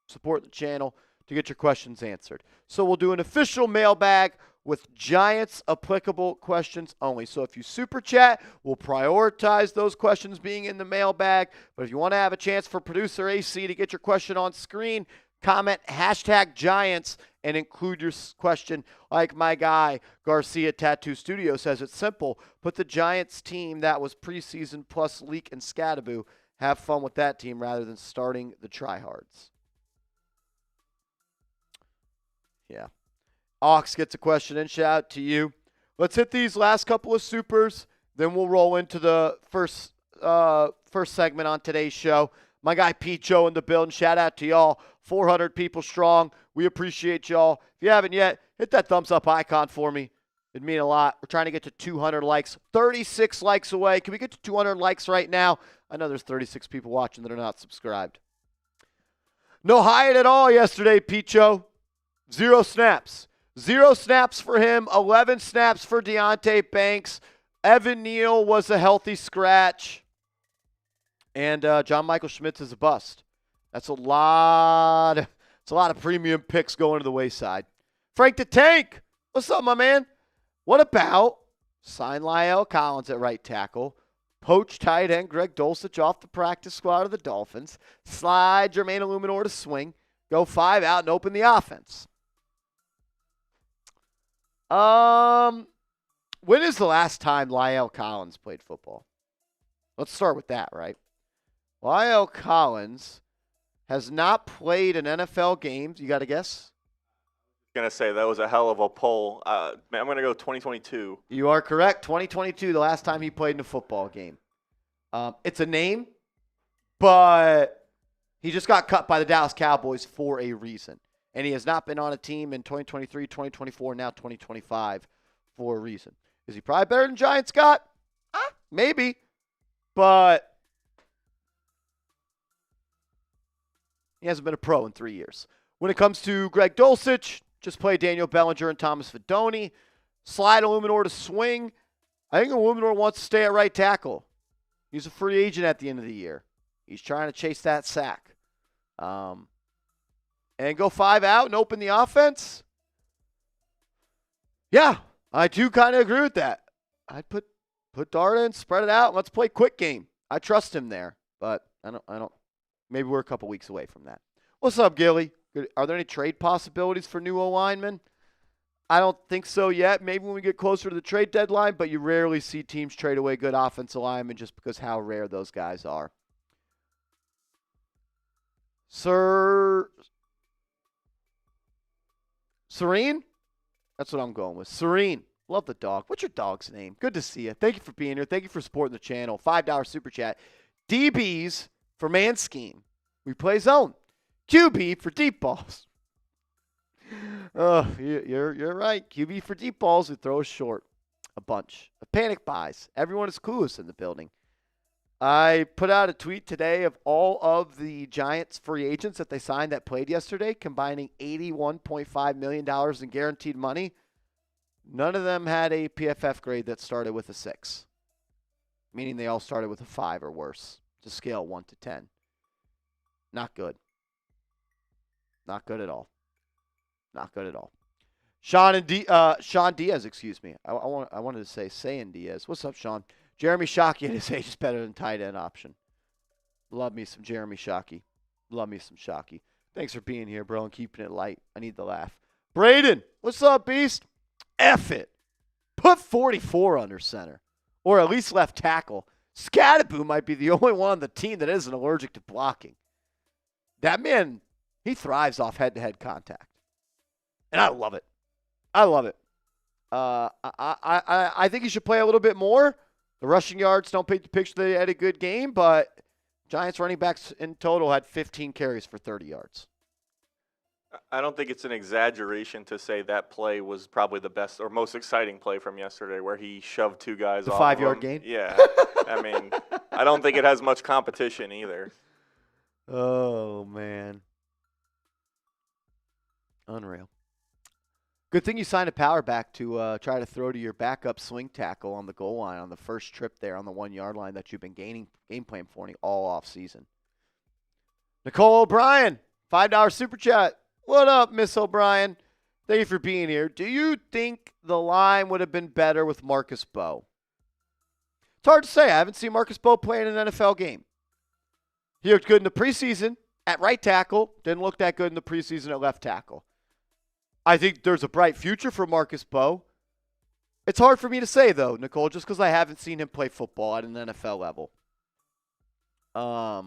supporting the channel to get your questions answered. So we'll do an official mailbag with Giants applicable questions only. So if you super chat, we'll prioritize those questions being in the mailbag. But if you want to have a chance for producer AC to get your question on screen, comment #Giants and include your question. Like my guy, Garcia Tattoo Studio says, it's simple. Put the Giants team that was preseason plus Leak and Scadaboo. Have fun with that team rather than starting the tryhards. Yeah. Ox gets a question in. Shout out to you. Let's hit these last couple of supers. Then we'll roll into the first segment on today's show. My guy Pete Joe in the building. Shout out to y'all. 400 people strong. We appreciate y'all. If you haven't yet, hit that thumbs up icon for me. It'd mean a lot. We're trying to get to 200 likes. 36 likes away. Can we get to 200 likes right now? I know there's 36 people watching that are not subscribed. No Hyatt at all yesterday, Pete Joe. 0 snaps. 0 snaps for him. 11 snaps for Deonte Banks. Evan Neal was a healthy scratch. And John Michael Schmitz is a bust. That's a lot. It's a lot of premium picks going to the wayside. Frank the Tank, what's up, my man? What about sign Lyle Collins at right tackle, poach tight end Greg Dulcich off the practice squad of the Dolphins, slide Jermaine Illuminor to swing, go 5 out and open the offense? When is the last time La'el Collins played football? Let's start with that, right? La'el Collins has not played an NFL game. You got to guess? Going to say that was a hell of a poll. I'm going to go 2022. You are correct. 2022, the last time he played in a football game. It's a name, but he just got cut by the Dallas Cowboys for a reason. And he has not been on a team in 2023, 2024, now 2025 for a reason. Is he probably better than Giant Scott? Maybe. But he hasn't been a pro in 3 years. When it comes to Greg Dulcich, just play Daniel Bellinger and Thomas Fidone. Slide Illuminor to swing. I think Illuminor wants to stay at right tackle. He's a free agent at the end of the year. He's trying to chase that sack. And go 5 out and open the offense. Yeah, I do kind of agree with that. I'd put Dart in, spread it out. Let's play quick game. I trust him there, but I don't. Maybe we're a couple weeks away from that. What's up, Gilly? Are there any trade possibilities for new O-linemen? I don't think so yet. Maybe when we get closer to the trade deadline, but you rarely see teams trade away good offensive linemen just because how rare those guys are. Serene? That's what I'm going with. Serene. Love the dog. What's your dog's name? Good to see you. Thank you for being here. Thank you for supporting the channel. $5 super chat. DBs for man scheme. We play zone. QB for deep balls. Oh, you're right. QB for deep balls. We throw short. A bunch. A panic buys. Everyone is clueless in the building. I put out a tweet today of all of the Giants free agents that they signed that played yesterday, combining $81.5 million in guaranteed money. None of them had a PFF grade that started with a 6, meaning they all started with a 5 or worse, to scale 1 to 10. Not good. Not good at all. Not good at all. Sean Diaz, excuse me. I wanted to say Sayin Diaz. What's up, Sean? Jeremy Shockey at his age is better than tight end option. Love me some Jeremy Shockey. Love me some Shockey. Thanks for being here, bro, and keeping it light. I need the laugh. Braden, what's up, Beast? F it. Put 44 under center, or at least left tackle. Scattaboo might be the only one on the team that isn't allergic to blocking. That man, he thrives off head-to-head contact. And I love it. I love it. I think he should play a little bit more. The rushing yards don't paint the picture that he had a good game, but Giants running backs in total had 15 carries for 30 yards. I don't think it's an exaggeration to say that play was probably the best or most exciting play from yesterday, where he shoved 2 guys off. The 5-yard gain? Yeah. I mean, I don't think it has much competition either. Oh, man. Unreal. Good thing you signed a power back to try to throw to your backup swing tackle on the goal line on the first trip there on the 1-yard line that you've been game plan for all off season. Nicole O'Brien, $5 super chat. What up, Miss O'Brien? Thank you for being here. Do you think the line would have been better with Marcus Bowe? It's hard to say. I haven't seen Marcus Bowe play in an NFL game. He looked good in the preseason at right tackle. Didn't look that good in the preseason at left tackle. I think there's a bright future for Marcus Bowe. It's hard for me to say, though, Nicole, just because I haven't seen him play football at an NFL level. I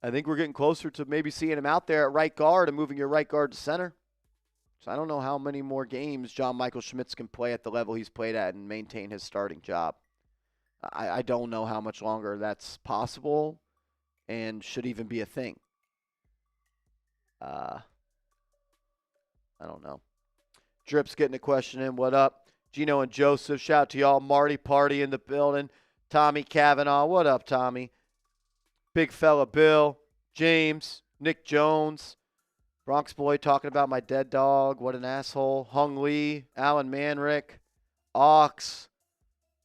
think we're getting closer to maybe seeing him out there at right guard and moving your right guard to center. So I don't know how many more games John Michael Schmitz can play at the level he's played at and maintain his starting job. I don't know how much longer that's possible and should even be a thing. I don't know. Drip's getting a question in. What up? Gino and Joseph. Shout out to y'all. Marty Party in the building. Tommy Cavanaugh. What up, Tommy? Big fella Bill. James. Nick Jones. Bronx Boy talking about my dead dog. What an asshole. Hung Lee. Alan Manrick. Ox.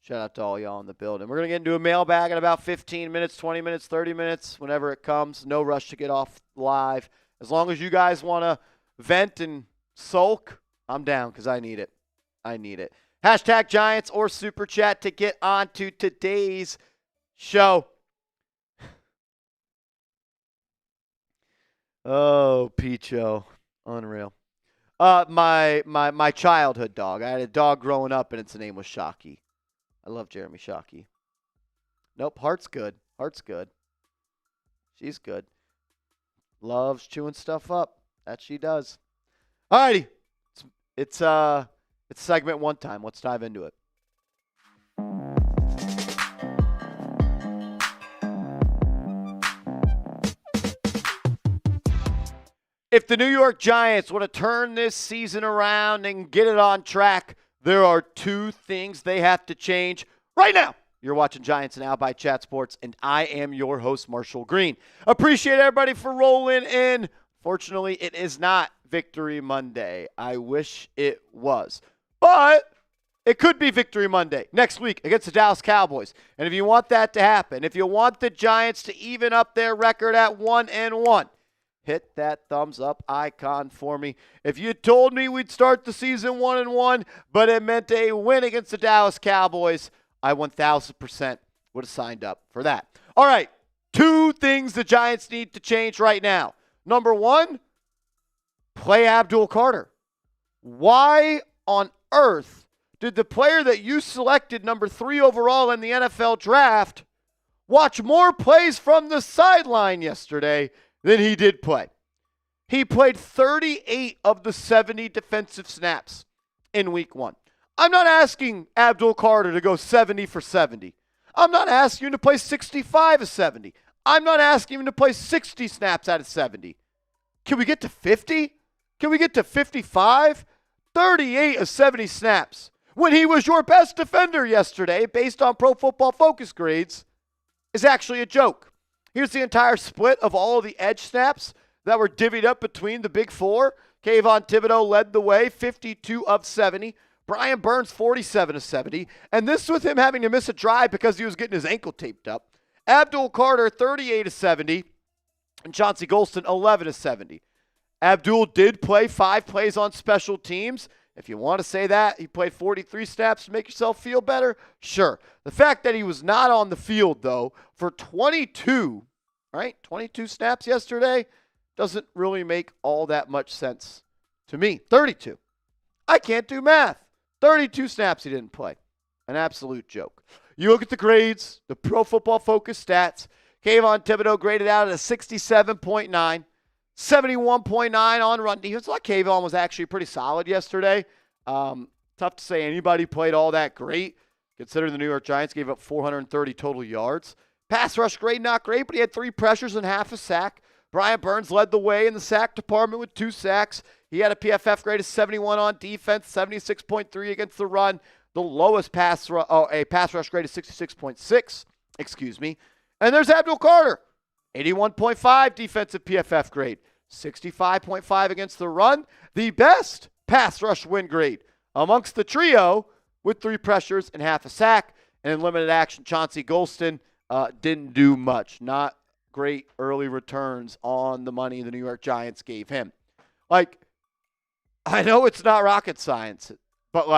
Shout out to all y'all in the building. We're going to get into a mailbag in about 15 minutes, 20 minutes, 30 minutes, whenever it comes. No rush to get off live. As long as you guys want to vent and sulk, I'm down because I need it. I need it. Hashtag Giants or Super Chat to get on to today's show. Oh, Picho. Unreal. My childhood dog. I had a dog growing up, and its name was Shockey. I love Jeremy Shockey. Nope, Heart's good. Heart's good. She's good. Loves chewing stuff up. That she does. Alrighty. It's segment one time. Let's dive into it. If the New York Giants want to turn this season around and get it on track, there are two things they have to change right now. You're watching Giants Now by Chat Sports, and I am your host, Marshall Green. Appreciate everybody for rolling in. Fortunately, it is not Victory Monday. I wish it was. But it could be Victory Monday next week against the Dallas Cowboys. And if you want that to happen, if you want the Giants to even up their record at 1-1, hit that thumbs up icon for me. If you told me we'd start the season 1-1, but it meant a win against the Dallas Cowboys, I 1,000% would have signed up for that. All right, two things the Giants need to change right now. Number one, play Abdul Carter. Why on earth did the player that you selected number 3 overall in the NFL draft watch more plays from the sideline yesterday than he did play? He played 38 of the 70 defensive snaps in week 1. I'm not asking Abdul Carter to go 70 for 70. I'm not asking him to play 65 of 70. I'm not asking him to play 60 snaps out of 70. Can we get to 50? Can we get to 55? 38 of 70 snaps. When he was your best defender yesterday, based on Pro Football Focus grades, is actually a joke. Here's the entire split of all of the edge snaps that were divvied up between the big four. Kayvon Thibodeau led the way, 52 of 70. Brian Burns, 47 of 70. And this with him having to miss a drive because he was getting his ankle taped up. Abdul Carter, 38 of 70. And Chauncey Golston, 11 of 70. Abdul did play 5 plays on special teams. If you want to say that, he played 43 snaps to make yourself feel better, sure. The fact that he was not on the field, though, for 22 snaps yesterday doesn't really make all that much sense to me. 32. I can't do math. 32 snaps he didn't play. An absolute joke. You look at the grades, the Pro Football Focus stats. Kayvon Thibodeau graded out at a 67.9, 71.9 on run defense. Like Kayvon was actually pretty solid yesterday. Tough to say anybody played all that great, considering the New York Giants gave up 430 total yards. Pass rush grade, not great, but he had 3 pressures and half a sack. Brian Burns led the way in the sack department with 2 sacks. He had a PFF grade of 71 on defense, 76.3 against the run. The lowest pass rush grade is 66.6, And there's Abdul Carter, 81.5 defensive PFF grade, 65.5 against the run. The best pass rush win grade amongst the trio with 3 pressures and half a sack. And in limited action, Chauncey Golston didn't do much. Not great early returns on the money the New York Giants gave him. I know it's not rocket science, but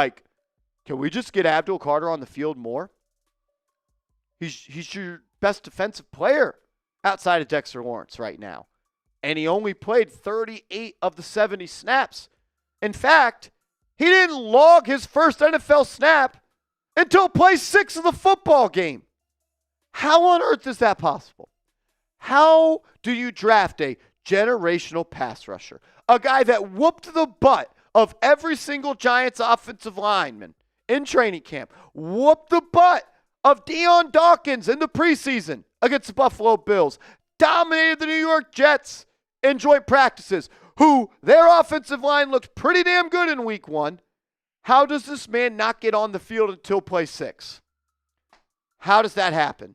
can we just get Abdul Carter on the field more? He's your best defensive player outside of Dexter Lawrence right now. And he only played 38 of the 70 snaps. In fact, he didn't log his first NFL snap until play 6 of the football game. How on earth is that possible? How do you draft a generational pass rusher? A guy that whooped the butt of every single Giants offensive lineman in training camp. Whooped the butt of Deion Dawkins in the preseason against the Buffalo Bills. Dominated the New York Jets in joint practices, who their offensive line looked pretty damn good in week 1. How does this man not get on the field until play 6? How does that happen?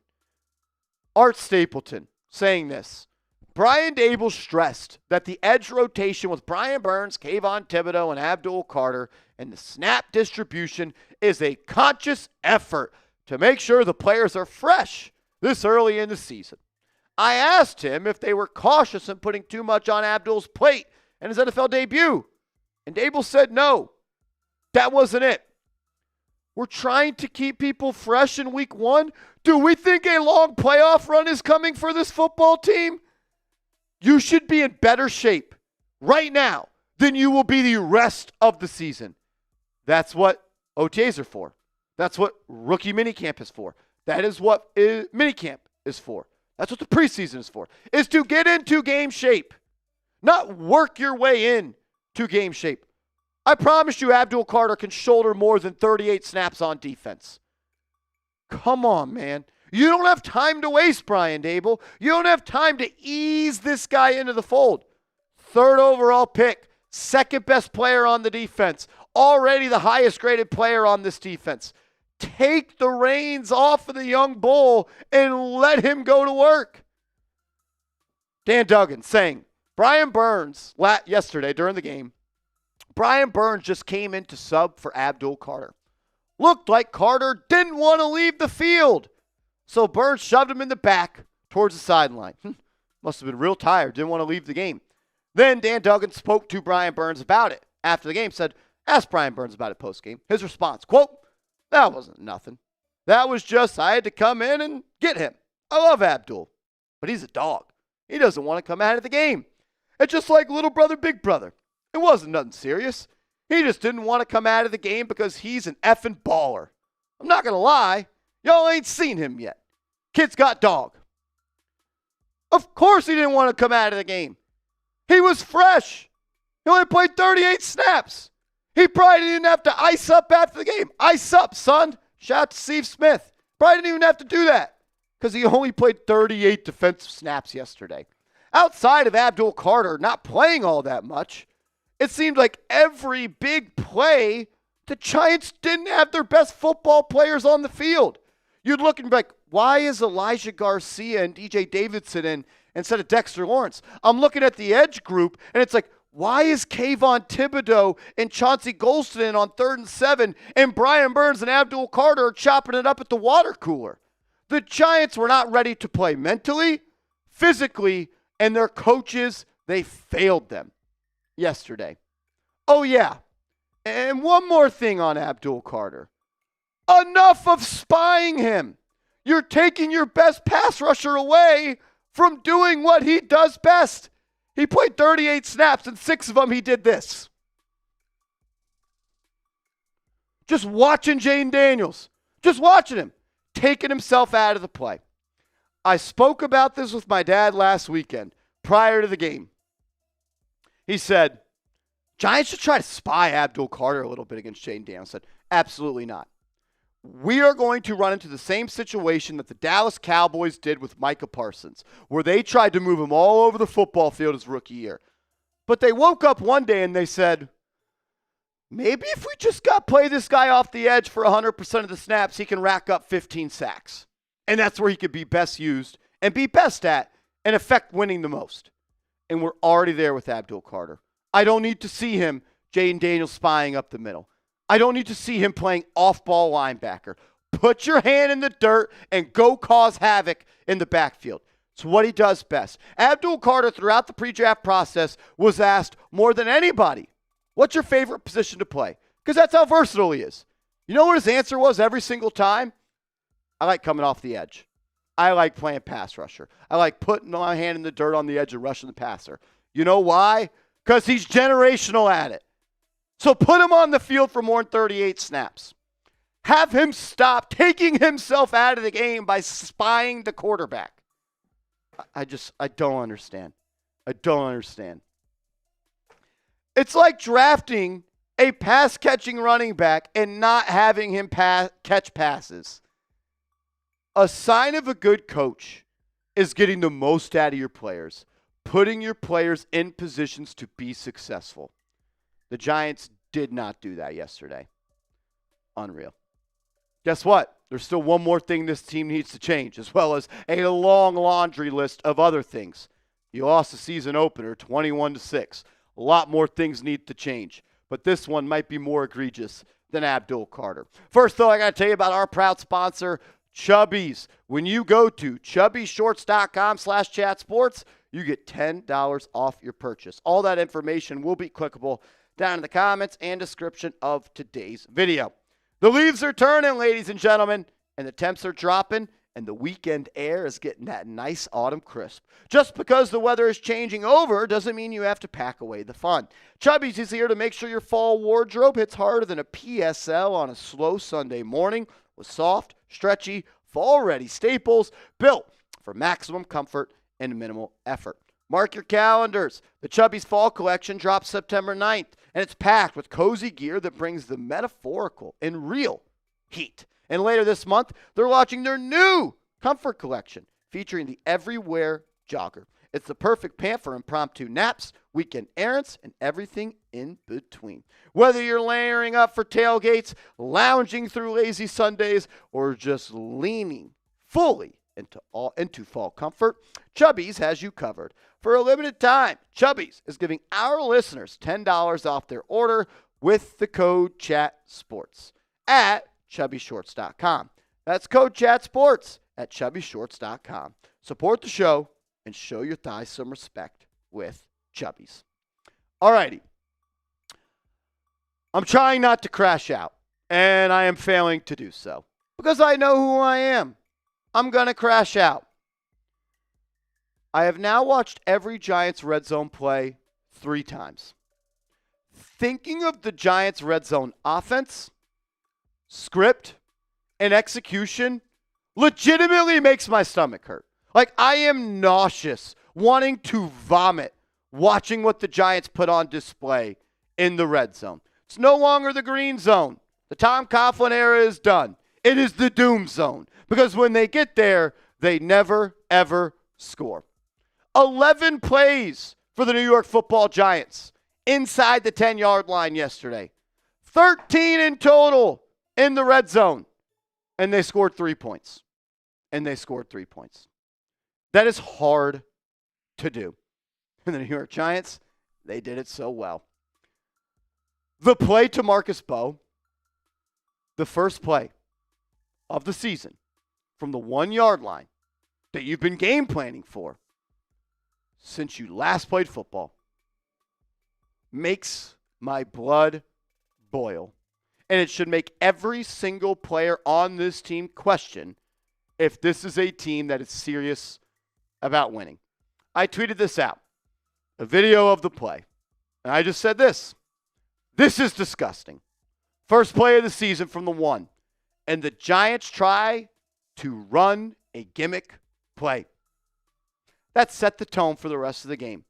Art Stapleton saying this. Brian Daboll stressed that the edge rotation with Brian Burns, Kayvon Thibodeau, and Abdul Carter and the snap distribution is a conscious effort to make sure the players are fresh this early in the season. I asked him if they were cautious in putting too much on Abdul's plate in his NFL debut, and Daboll said no, that wasn't it. We're trying to keep people fresh in week 1. Do we think a long playoff run is coming for this football team? You should be in better shape right now than you will be the rest of the season. That's what OTAs are for. That's what rookie minicamp is for. That is what minicamp is for. That's what the preseason is for, is to get into game shape, not work your way in to game shape. I promise you Abdul Carter can shoulder more than 38 snaps on defense. Come on, man. You don't have time to waste, Brian Daboll. You don't have time to ease this guy into the fold. 3rd overall pick, 2nd best player on the defense, already the highest graded player on this defense. Take the reins off of the young bull and let him go to work. Dan Duggan saying, Brian Burns, yesterday during the game, Brian Burns just came in to sub for Abdul Carter. Looked like Carter didn't want to leave the field. So Burns shoved him in the back towards the sideline. Must have been real tired, didn't want to leave the game. Then Dan Duggan spoke to Brian Burns about it. After the game, said, ask Brian Burns about it post-game. His response, quote, that wasn't nothing. That was just I had to come in and get him. I love Abdul, but he's a dog. He doesn't want to come out of the game. It's just like little brother, big brother. It wasn't nothing serious. He just didn't want to come out of the game because he's an effing baller. I'm not going to lie. Y'all ain't seen him yet. Kid's got dog. Of course he didn't want to come out of the game. He was fresh. He only played 38 snaps. He probably didn't have to ice up after the game. Ice up, son. Shout out to Steve Smith. Probably didn't even have to do that because he only played 38 defensive snaps yesterday. Outside of Abdul Carter not playing all that much, it seemed like every big play, the Giants didn't have their best football players on the field. You'd look and be like, why is Elijah Garcia and DJ Davidson in instead of Dexter Lawrence? I'm looking at the edge group, and it's like, why is Kayvon Thibodeau and Chauncey Golston in on 3rd and 7, and Brian Burns and Abdul Carter are chopping it up at the water cooler? The Giants were not ready to play mentally, physically, and their coaches, they failed them yesterday. Oh, yeah. And one more thing on Abdul Carter. Enough of spying him. You're taking your best pass rusher away from doing what he does best. He played 38 snaps, and 6 of them he did this. Just watching Jayden Daniels. Just watching him. Taking himself out of the play. I spoke about this with my dad last weekend, prior to the game. He said, Giants should try to spy Abdul Carter a little bit against Jayden Daniels. I said, absolutely not. We are going to run into the same situation that the Dallas Cowboys did with Micah Parsons, where they tried to move him all over the football field his rookie year. But they woke up one day and they said, maybe if we just play this guy off the edge for 100% of the snaps, he can rack up 15 sacks. And that's where he could be best used and be best at and affect winning the most. And we're already there with Abdul Carter. I don't need to see him, Jayden Daniels, spying up the middle. I don't need to see him playing off-ball linebacker. Put your hand in the dirt and go cause havoc in the backfield. It's what he does best. Abdul Carter, throughout the pre-draft process, was asked more than anybody, what's your favorite position to play? Because that's how versatile he is. You know what his answer was every single time? I like coming off the edge. I like playing pass rusher. I like putting my hand in the dirt on the edge and rushing the passer. You know why? Because he's generational at it. So put him on the field for more than 38 snaps. Have him stop taking himself out of the game by spying the quarterback. I don't understand. I don't understand. It's like drafting a pass-catching running back and not having him catch passes. A sign of a good coach is getting the most out of your players, putting your players in positions to be successful. The Giants did not do that yesterday. Unreal. Guess what? There's still one more thing this team needs to change, as well as a long laundry list of other things. You lost the season opener 21-6. A lot more things need to change, but this one might be more egregious than Abdul Carter. First, though, I got to tell you about our proud sponsor, Chubbies. When you go to chubbyshorts.com/chatsports, you get $10 off your purchase. All that information will be clickable down in the comments and description of today's video. The leaves are turning, ladies and gentlemen, and the temps are dropping, and the weekend air is getting that nice autumn crisp. Just because the weather is changing over doesn't mean you have to pack away the fun. Chubbies is here to make sure your fall wardrobe hits harder than a PSL on a slow Sunday morning with soft, stretchy, fall-ready staples built for maximum comfort and minimal effort. Mark your calendars. The Chubbies Fall Collection drops September 9th, and it's packed with cozy gear that brings the metaphorical and real heat. And later this month, they're launching their new Comfort Collection, featuring the Everywhere Jogger. It's the perfect pant for impromptu naps, weekend errands, and everything in between. Whether you're layering up for tailgates, lounging through lazy Sundays, or just leaning fully into fall comfort, Chubbies has you covered. For a limited time, Chubbies is giving our listeners $10 off their order with the code CHATSPORTS at chubbyshorts.com. That's code CHATSPORTS at chubbyshorts.com. Support the show and show your thighs some respect with Chubbies. Alrighty. I'm trying not to crash out, and I am failing to do so because I know who I am. I'm going to crash out. I have now watched every Giants red zone play 3 times. Thinking of the Giants red zone offense, script, and execution legitimately makes my stomach hurt. Like, I am nauseous, wanting to vomit, watching what the Giants put on display in the red zone. It's no longer the green zone. The Tom Coughlin era is done. It is the doom zone. Because when they get there, they never, ever score. 11 plays for the New York Football Giants inside the 10-yard line yesterday. 13 in total in the red zone. And they scored 3 points. That is hard to do. And the New York Giants, they did it so well. The play to Marcus Bowe, the first play of the season from the 1-yard line that you've been game planning for since you last played football, makes my blood boil. And it should make every single player on this team question if this is a team that is serious about winning. I tweeted this out, a video of the play. And I just said this. This is disgusting. First play of the season from the 1. And the Giants try to run a gimmick play. That set the tone for the rest of the game.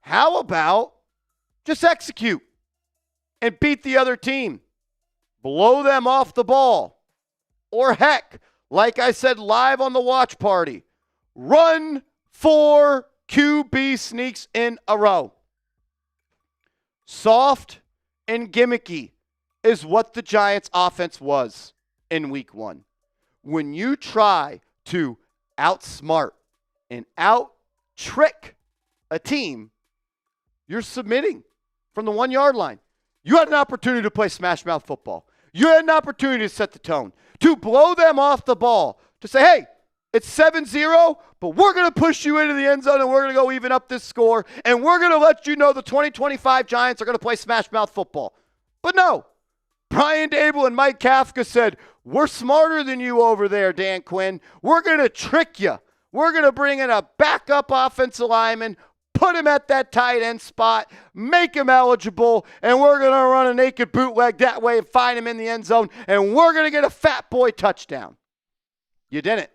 How about just execute and beat the other team? Blow them off the ball. Or heck, like I said live on the watch party, run 4 QB sneaks in a row. Soft and gimmicky is what the Giants' offense was in week 1. When you try to outsmart and out-trick a team, you're submitting from the 1-yard line. You had an opportunity to play smash mouth football. You had an opportunity to set the tone, to blow them off the ball, to say, hey, it's 7-0, but we're going to push you into the end zone and we're going to go even up this score, and we're going to let you know the 2025 Giants are going to play smash mouth football. But no, Brian Daboll and Mike Kafka said, we're smarter than you over there, Dan Quinn. We're going to trick you. We're going to bring in a backup offensive lineman, put him at that tight end spot, make him eligible, and we're going to run a naked bootleg that way and find him in the end zone, and we're going to get a fat boy touchdown. You didn't.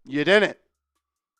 You didn't.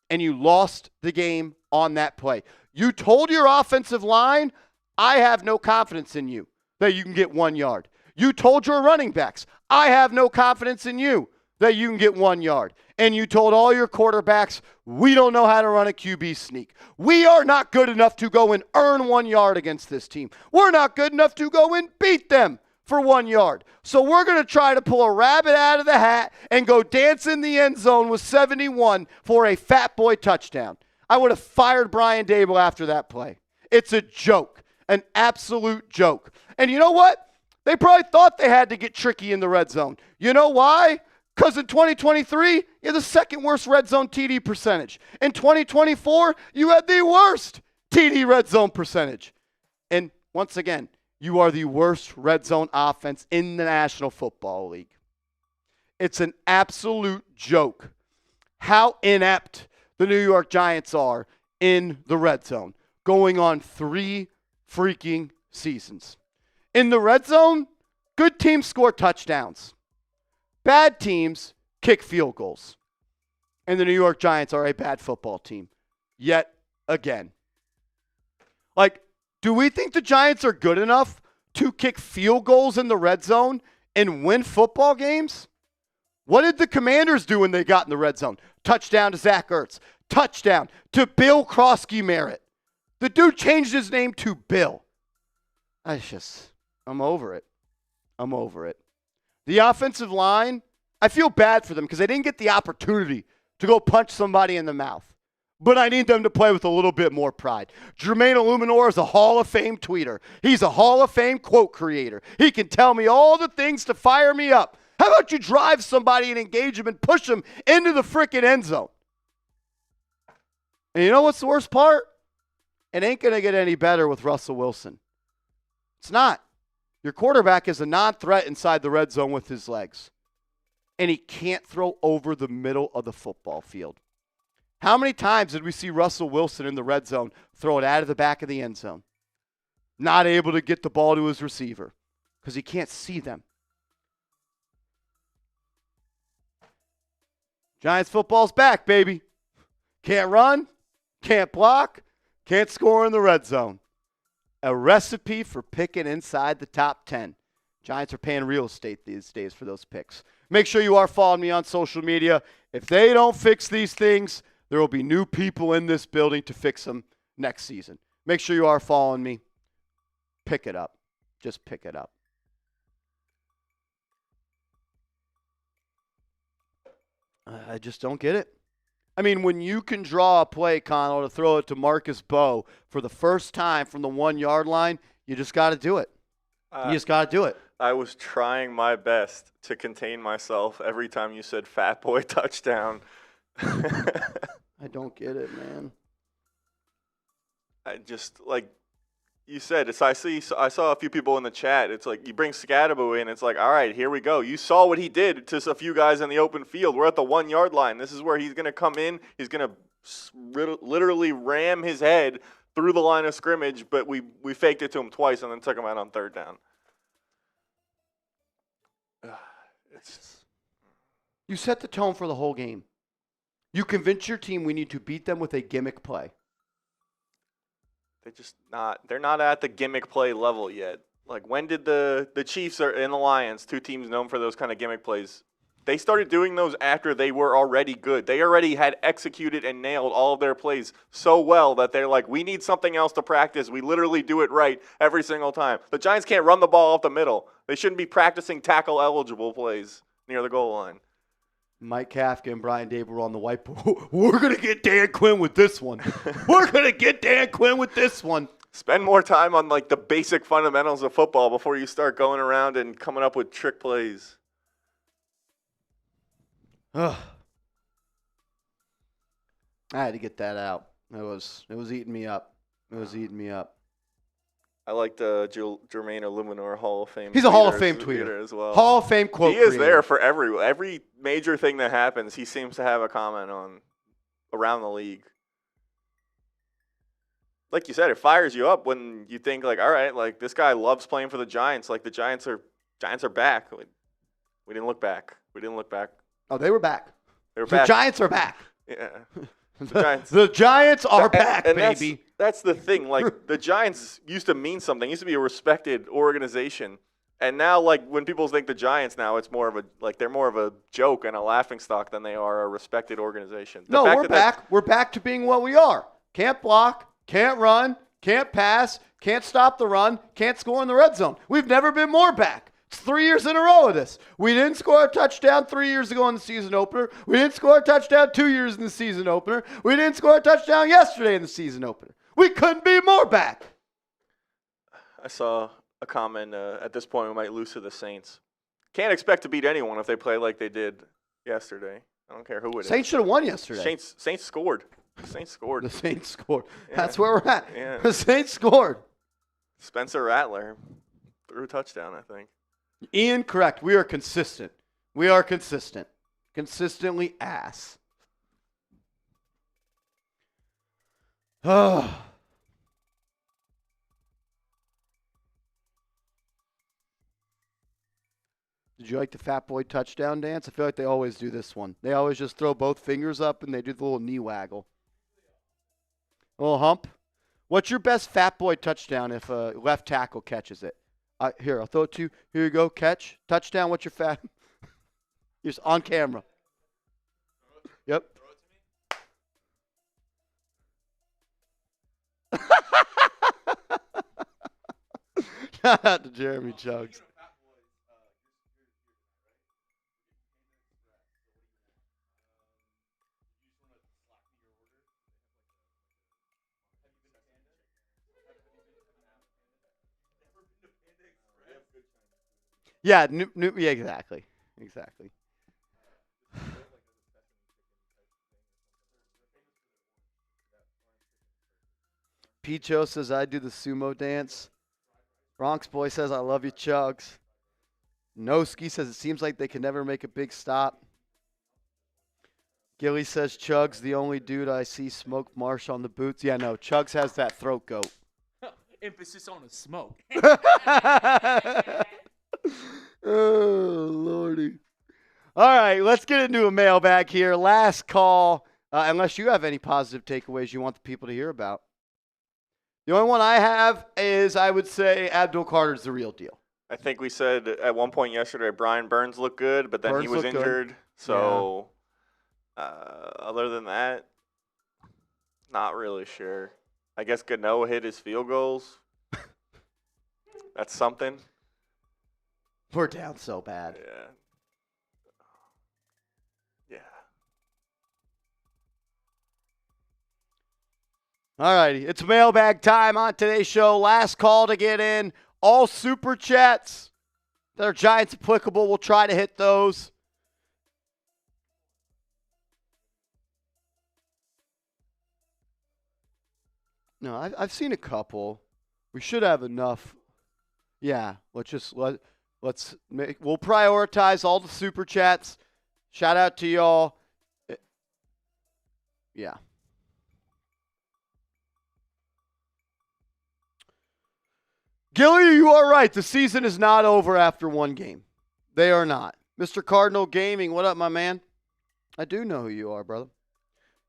And you lost the game on that play. You told your offensive line, I have no confidence in you that you can get 1 yard. You told your running backs, I have no confidence in you that you can get 1 yard. And you told all your quarterbacks, we don't know how to run a QB sneak. We are not good enough to go and earn 1 yard against this team. We're not good enough to go and beat them for 1 yard. So we're going to try to pull a rabbit out of the hat and go dance in the end zone with 71 for a fat boy touchdown. I would have fired Brian Daboll after that play. It's a joke, an absolute joke. And you know what? They probably thought they had to get tricky in the red zone. You know why? Because in 2023, you're the second worst red zone TD percentage. In 2024, you had the worst TD red zone percentage. And once again, you are the worst red zone offense in the National Football League. It's an absolute joke how inept the New York Giants are in the red zone, going on 3 freaking seasons. In the red zone, good teams score touchdowns. Bad teams kick field goals. And the New York Giants are a bad football team. Yet again. Like, do we think the Giants are good enough to kick field goals in the red zone and win football games? What did the Commanders do when they got in the red zone? Touchdown to Zach Ertz. Touchdown to Bill Krosky-Merritt. The dude changed his name to Bill. I'm over it. I'm over it. The offensive line, I feel bad for them because they didn't get the opportunity to go punch somebody in the mouth. But I need them to play with a little bit more pride. Jermaine Illuminor is a Hall of Fame tweeter. He's a Hall of Fame quote creator. He can tell me all the things to fire me up. How about you drive somebody and engage them and push them into the freaking end zone? And you know what's the worst part? It ain't going to get any better with Russell Wilson. It's not. Your quarterback is a non-threat inside the red zone with his legs. And he can't throw over the middle of the football field. How many times did we see Russell Wilson in the red zone throw it out of the back of the end zone? Not able to get the ball to his receiver because he can't see them. Giants football's back, baby. Can't run, can't block, can't score in the red zone. A recipe for picking inside the top 10. Giants are paying real estate these days for those picks. Make sure you are following me on social media. If they don't fix these things, there will be new people in this building to fix them next season. Make sure you are following me. Pick it up. Just pick it up. I just don't get it. I mean, when you can draw a play, Connell, to throw it to Marcus Bowe for the first time from the 1-yard line, you just got to do it. You just got to do it. I was trying my best to contain myself every time you said fat boy touchdown. I don't get it, man. I just, like you said, I saw a few people in the chat. It's like you bring Scadaboo in. It's like, all right, here we go. You saw what he did to a few guys in the open field. We're at the 1-yard line. This is where he's going to come in. He's going to literally ram his head through the line of scrimmage, but we faked it to him twice and then took him out on 3rd down. You set the tone for the whole game. You convince your team we need to beat them with a gimmick play. They're not at the gimmick play level yet. Like, when did the Chiefs and the Lions, 2 teams known for those kind of gimmick plays, they started doing those after they were already good. They already had executed and nailed all of their plays so well that they're like, we need something else to practice. We literally do it right every single time. The Giants can't run the ball up the middle. They shouldn't be practicing tackle-eligible plays near the goal line. Mike Kafka and Brian Daboll were on the whiteboard. We're going to get Dan Quinn with this one. We're going to get Dan Quinn with this one. Spend more time on, like, the basic fundamentals of football before you start going around and coming up with trick plays. Ugh. I had to get that out. It was eating me up. It was eating me up. I like the Jermaine Illuminor Hall of Fame. He's a Hall of Fame tweeter as well. Hall of Fame quote. He is creator. there for every major thing that happens. He seems to have a comment on around the league. Like you said, it fires you up when you think, like, all right, like, this guy loves playing for the Giants. Like, the Giants are back. We didn't look back. Oh, they were back. They were The back. Giants are back. Yeah. The Giants. The Giants are back, and baby. That's the thing. Like, the Giants used to mean something. Used to be a respected organization. And now, like, when people think the Giants now, it's more of a, like, they're more of a joke and a laughingstock than they are a respected organization. No, we're back. We're back to being what we are. Can't block, can't run, can't pass, can't stop the run, can't score in the red zone. We've never been more back. It's 3 years in a row of this. We didn't score a touchdown 3 years ago in the season opener. We didn't score a touchdown 2 years in the season opener. We didn't score a touchdown yesterday in the season opener. We couldn't be more back. I saw a comment, at this point we might lose to the Saints. Can't expect to beat anyone if they play like they did yesterday. I don't care who it is. Saints should have won yesterday. Saints scored. The Saints scored. The Saints scored. Yeah. That's where we're at. Yeah. The Saints scored. Spencer Rattler threw a touchdown, I think. Ian, correct. We are consistent. We are consistent. Consistently ass. Oh. Did you like the Fat Boy touchdown dance? I feel like they always do this one. They always just throw both fingers up and they do the little knee waggle. A little hump. What's your best Fat Boy touchdown if a left tackle catches it? Here, I'll throw it to you. Here you go. Catch. Touchdown. What's your fat? You're on camera. Yep. Shout out to Jeremy Chugs. Yeah, yeah, exactly. Exactly. Picho says, I do the sumo dance. Bronx Boy says, I love you, Chugs. Noski says, it seems like they can never make a big stop. Gilly says, Chugs, the only dude I see smoke marsh on the boots. Yeah, no, Chugs has that throat goat. Emphasis on the smoke. Oh, Lordy. All right, let's get into a mailbag here. Last call, unless you have any positive takeaways you want the people to hear about. The only one I have is, I would say, Abdul Carter's the real deal. I think we said at one point yesterday Brian Burns looked good, but then Burns he was looked good. injured. So other than that, not really sure. I guess Gano hit his field goals. That's something. We're down so bad. Yeah. All righty, it's mailbag time on today's show. Last call to get in. All super chats that are Giants applicable, we'll try to hit those. No, I've seen a couple. We should have enough. Yeah, we'll prioritize all the super chats. Shout out to y'all. Yeah. Gilly, you are right. The season is not over after one game. They are not. Mr. Cardinal Gaming, what up, my man? I do know who you are, brother.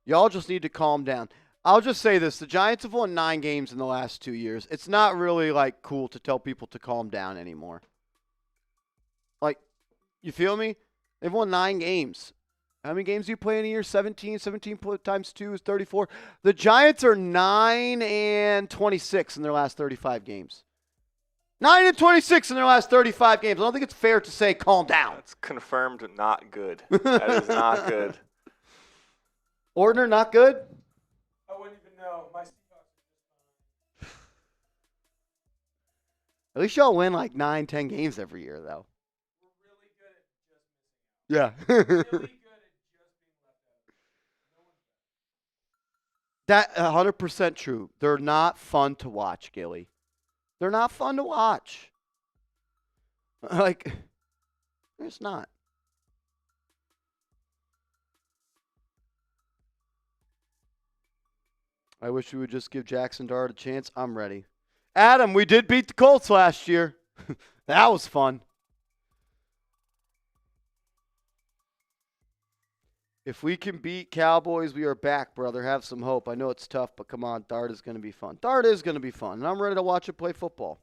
Y'all just need to calm down. I'll just say this. The Giants have won 9 games in the last 2 years. It's not really, cool to tell people to calm down anymore. You feel me? They've won 9 games. How many games do you play in a year? 17. 17 times 2 is 34. The Giants are 9-26 in their last 35 games. 9-26 in their last 35 games. I don't think it's fair to say calm down. That's confirmed not good. That is not good. Ordner, not good? I wouldn't even know. My Seahawks. At least y'all win 9-10 games every year, though. We're really good at just missing Yeah. out. Really good at just being left out. No one's That 100% true. They're not fun to watch, Gilly. They're not fun to watch. It's not. I wish we would just give Jaxson Dart a chance. I'm ready. Adam, we did beat the Colts last year. That was fun. If we can beat Cowboys, we are back, brother. Have some hope. I know it's tough, but come on. Dart is going to be fun. Dart is going to be fun, and I'm ready to watch it play football.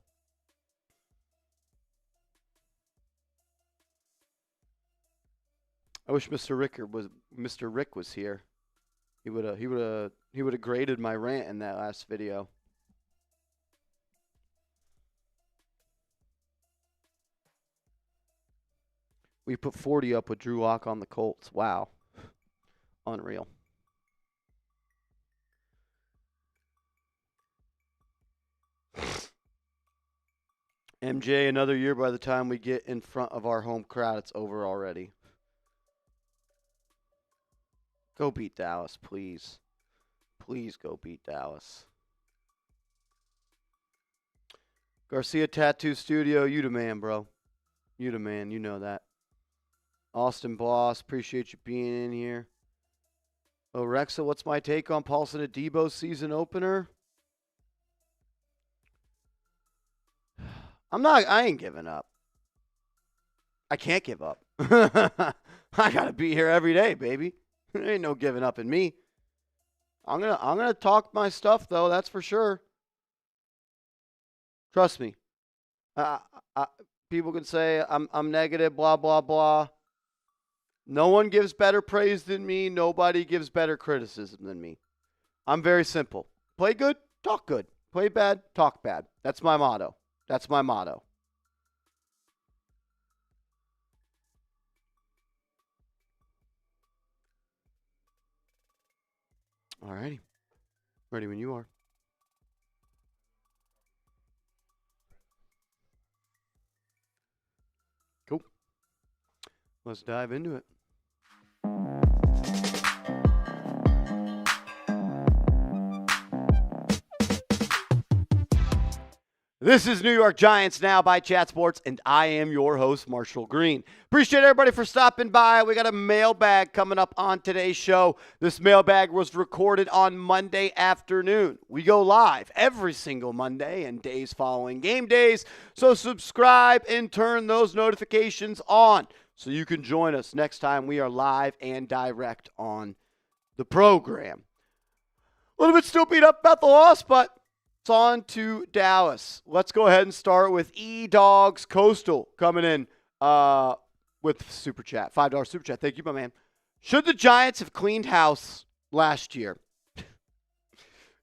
I wish Mr. Rick was here. He would have graded my rant in that last video. We put 40 up with Drew Lock on the Colts. Wow. Unreal. MJ, another year by the time we get in front of our home crowd, it's over already. Go beat Dallas, please. Please go beat Dallas. Garcia Tattoo Studio, you the man, bro. You the man, you know that. Austin Bloss, appreciate you being in here. Oh, Rexa, what's my take on Paulson at Deebo season opener? I ain't giving up. I can't give up. I gotta be here every day, baby. There ain't no giving up in me. I'm gonna talk my stuff though, that's for sure. Trust me. People can say I'm negative, blah blah blah. No one gives better praise than me. Nobody gives better criticism than me. I'm very simple. Play good, talk good. Play bad, talk bad. That's my motto. That's my motto. All righty. Ready when you are. Cool. Let's dive into it. This is New York Giants Now by Chat Sports, and I am your host, Marshall Green. Appreciate everybody for stopping by. We got a mailbag coming up on today's show. This mailbag was recorded on Monday afternoon. We go live every single Monday and days following game days, so subscribe and turn those notifications on so you can join us next time we are live and direct on the program. A little bit still beat up about the loss, but it's on to Dallas. Let's go ahead and start with E-Dogs Coastal coming in with Super Chat. $5 Super Chat. Thank you, my man. Should the Giants have cleaned house last year?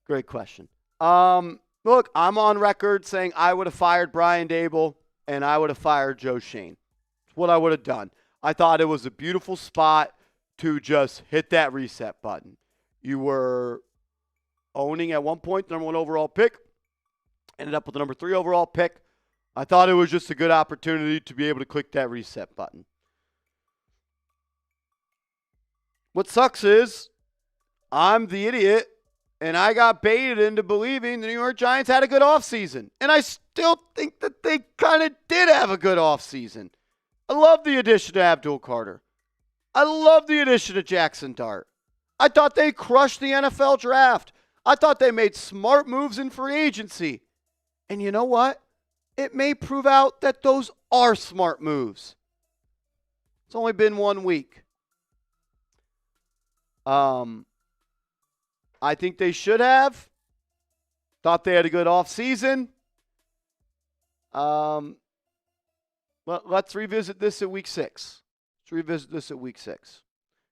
Great question. Look, I'm on record saying I would have fired Brian Daboll and I would have fired Joe Shane. It's what I would have done. I thought it was a beautiful spot to just hit that reset button. You were owning at one point the number 1 overall pick, ended up with the number 3 overall pick. I thought it was just a good opportunity to be able to click that reset button. What sucks is I'm the idiot, and I got baited into believing the New York Giants had a good offseason. And I still think that they kind of did have a good offseason. I love the addition to Abdul Carter. I love the addition to Jaxson Dart. I thought they crushed the NFL draft. I thought they made smart moves in free agency. And you know what? It may prove out that those are smart moves. It's only been 1 week. I think they should have. Thought they had a good offseason. Let's revisit this at week 6.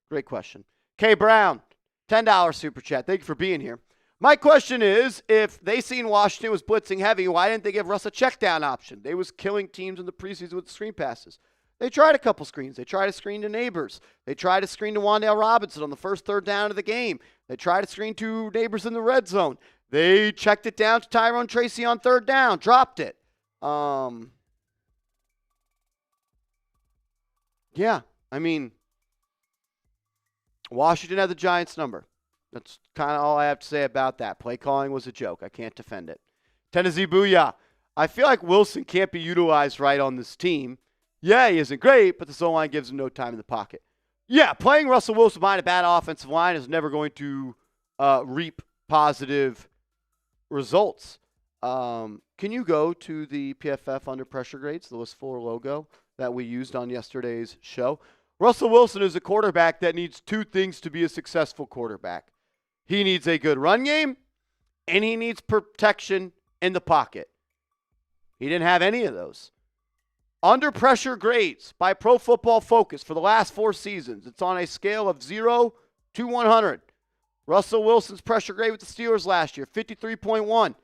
Great question. K. Brown, $10 Super Chat. Thank you for being here. My question is, if they seen Washington was blitzing heavy, why didn't they give Russ a check down option? They was killing teams in the preseason with screen passes. They tried a couple screens. They tried a screen to Neighbors. They tried a screen to Wan'Dale Robinson on the first third down of the game. They tried a screen to Neighbors in the red zone. They checked it down to Tyrone Tracy on third down, dropped it. Yeah, I mean, Washington had the Giants' number. That's kind of all I have to say about that. Play calling was a joke. I can't defend it. Tennessee Booyah. I feel like Wilson can't be utilized right on this team. Yeah, he isn't great, but the O-line gives him no time in the pocket. Yeah, playing Russell Wilson behind a bad offensive line is never going to reap positive results. Can you go to the PFF under pressure grades, the list 4 logo that we used on yesterday's show? Russell Wilson is a quarterback that needs 2 things to be a successful quarterback. He needs a good run game, and he needs protection in the pocket. He didn't have any of those. Under pressure grades by Pro Football Focus for the last 4 seasons. It's on a scale of 0 to 100. Russell Wilson's pressure grade with the Steelers last year, 53.1.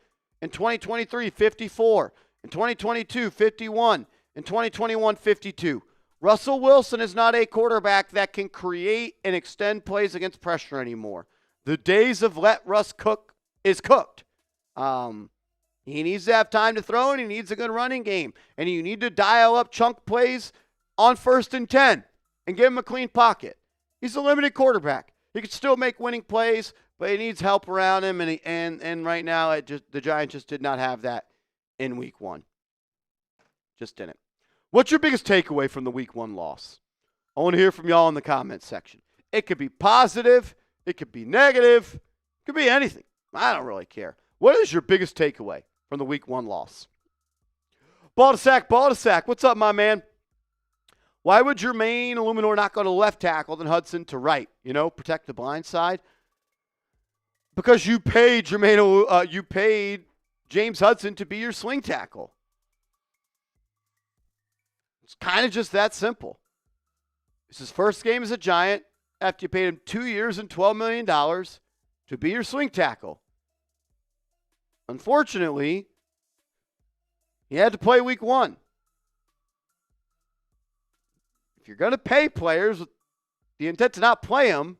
In 2023, 54. In 2022, 51. In 2021, 52. Russell Wilson is not a quarterback that can create and extend plays against pressure anymore. The days of let Russ cook is cooked. He needs to have time to throw, and he needs a good running game. And you need to dial up chunk plays on 1st and 10 and give him a clean pocket. He's a limited quarterback. He can still make winning plays, but he needs help around him. And right now, the Giants just did not have that in week 1. Just didn't. What's your biggest takeaway from the week 1 loss? I want to hear from y'all in the comments section. It could be positive. It could be negative. It could be anything. I don't really care. What is your biggest takeaway from the week 1 loss? Ball to sack. What's up, my man? Why would Jermaine Illuminor not go to left tackle than Hudson to right? Protect the blind side. Because you paid James Hudson to be your swing tackle. It's kind of just that simple. It's his first game as a Giant after you paid him 2 years and $12 million to be your swing tackle. Unfortunately, he had to play week 1. If you're going to pay players with the intent to not play them,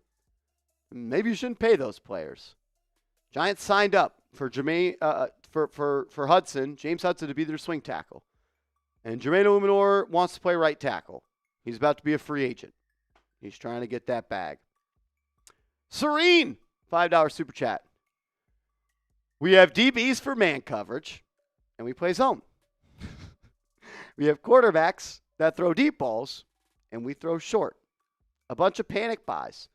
maybe you shouldn't pay those players. Giants signed up for for Hudson, James Hudson, to be their swing tackle. And Jermaine Illuminor wants to play right tackle. He's about to be a free agent. He's trying to get that bag. Serene, $5 super chat. We have DBs for man coverage, and we play zone. We have quarterbacks that throw deep balls, and we throw short. A bunch of panic buys.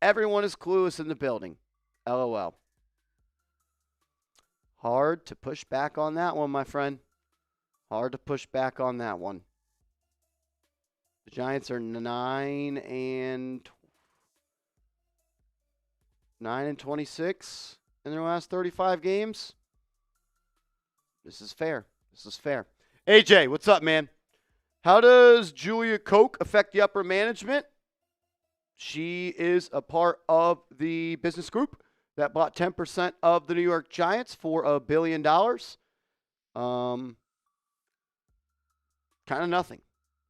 Everyone is clueless in the building. LOL. Hard to push back on that one, my friend. Hard to push back on that one. The Giants are 9 and 26 in their last 35 games. This is fair. AJ, what's up, man? How does Julia Koch affect the upper management? She is a part of the business group that bought 10% of the New York Giants for $1 billion. Kind of nothing.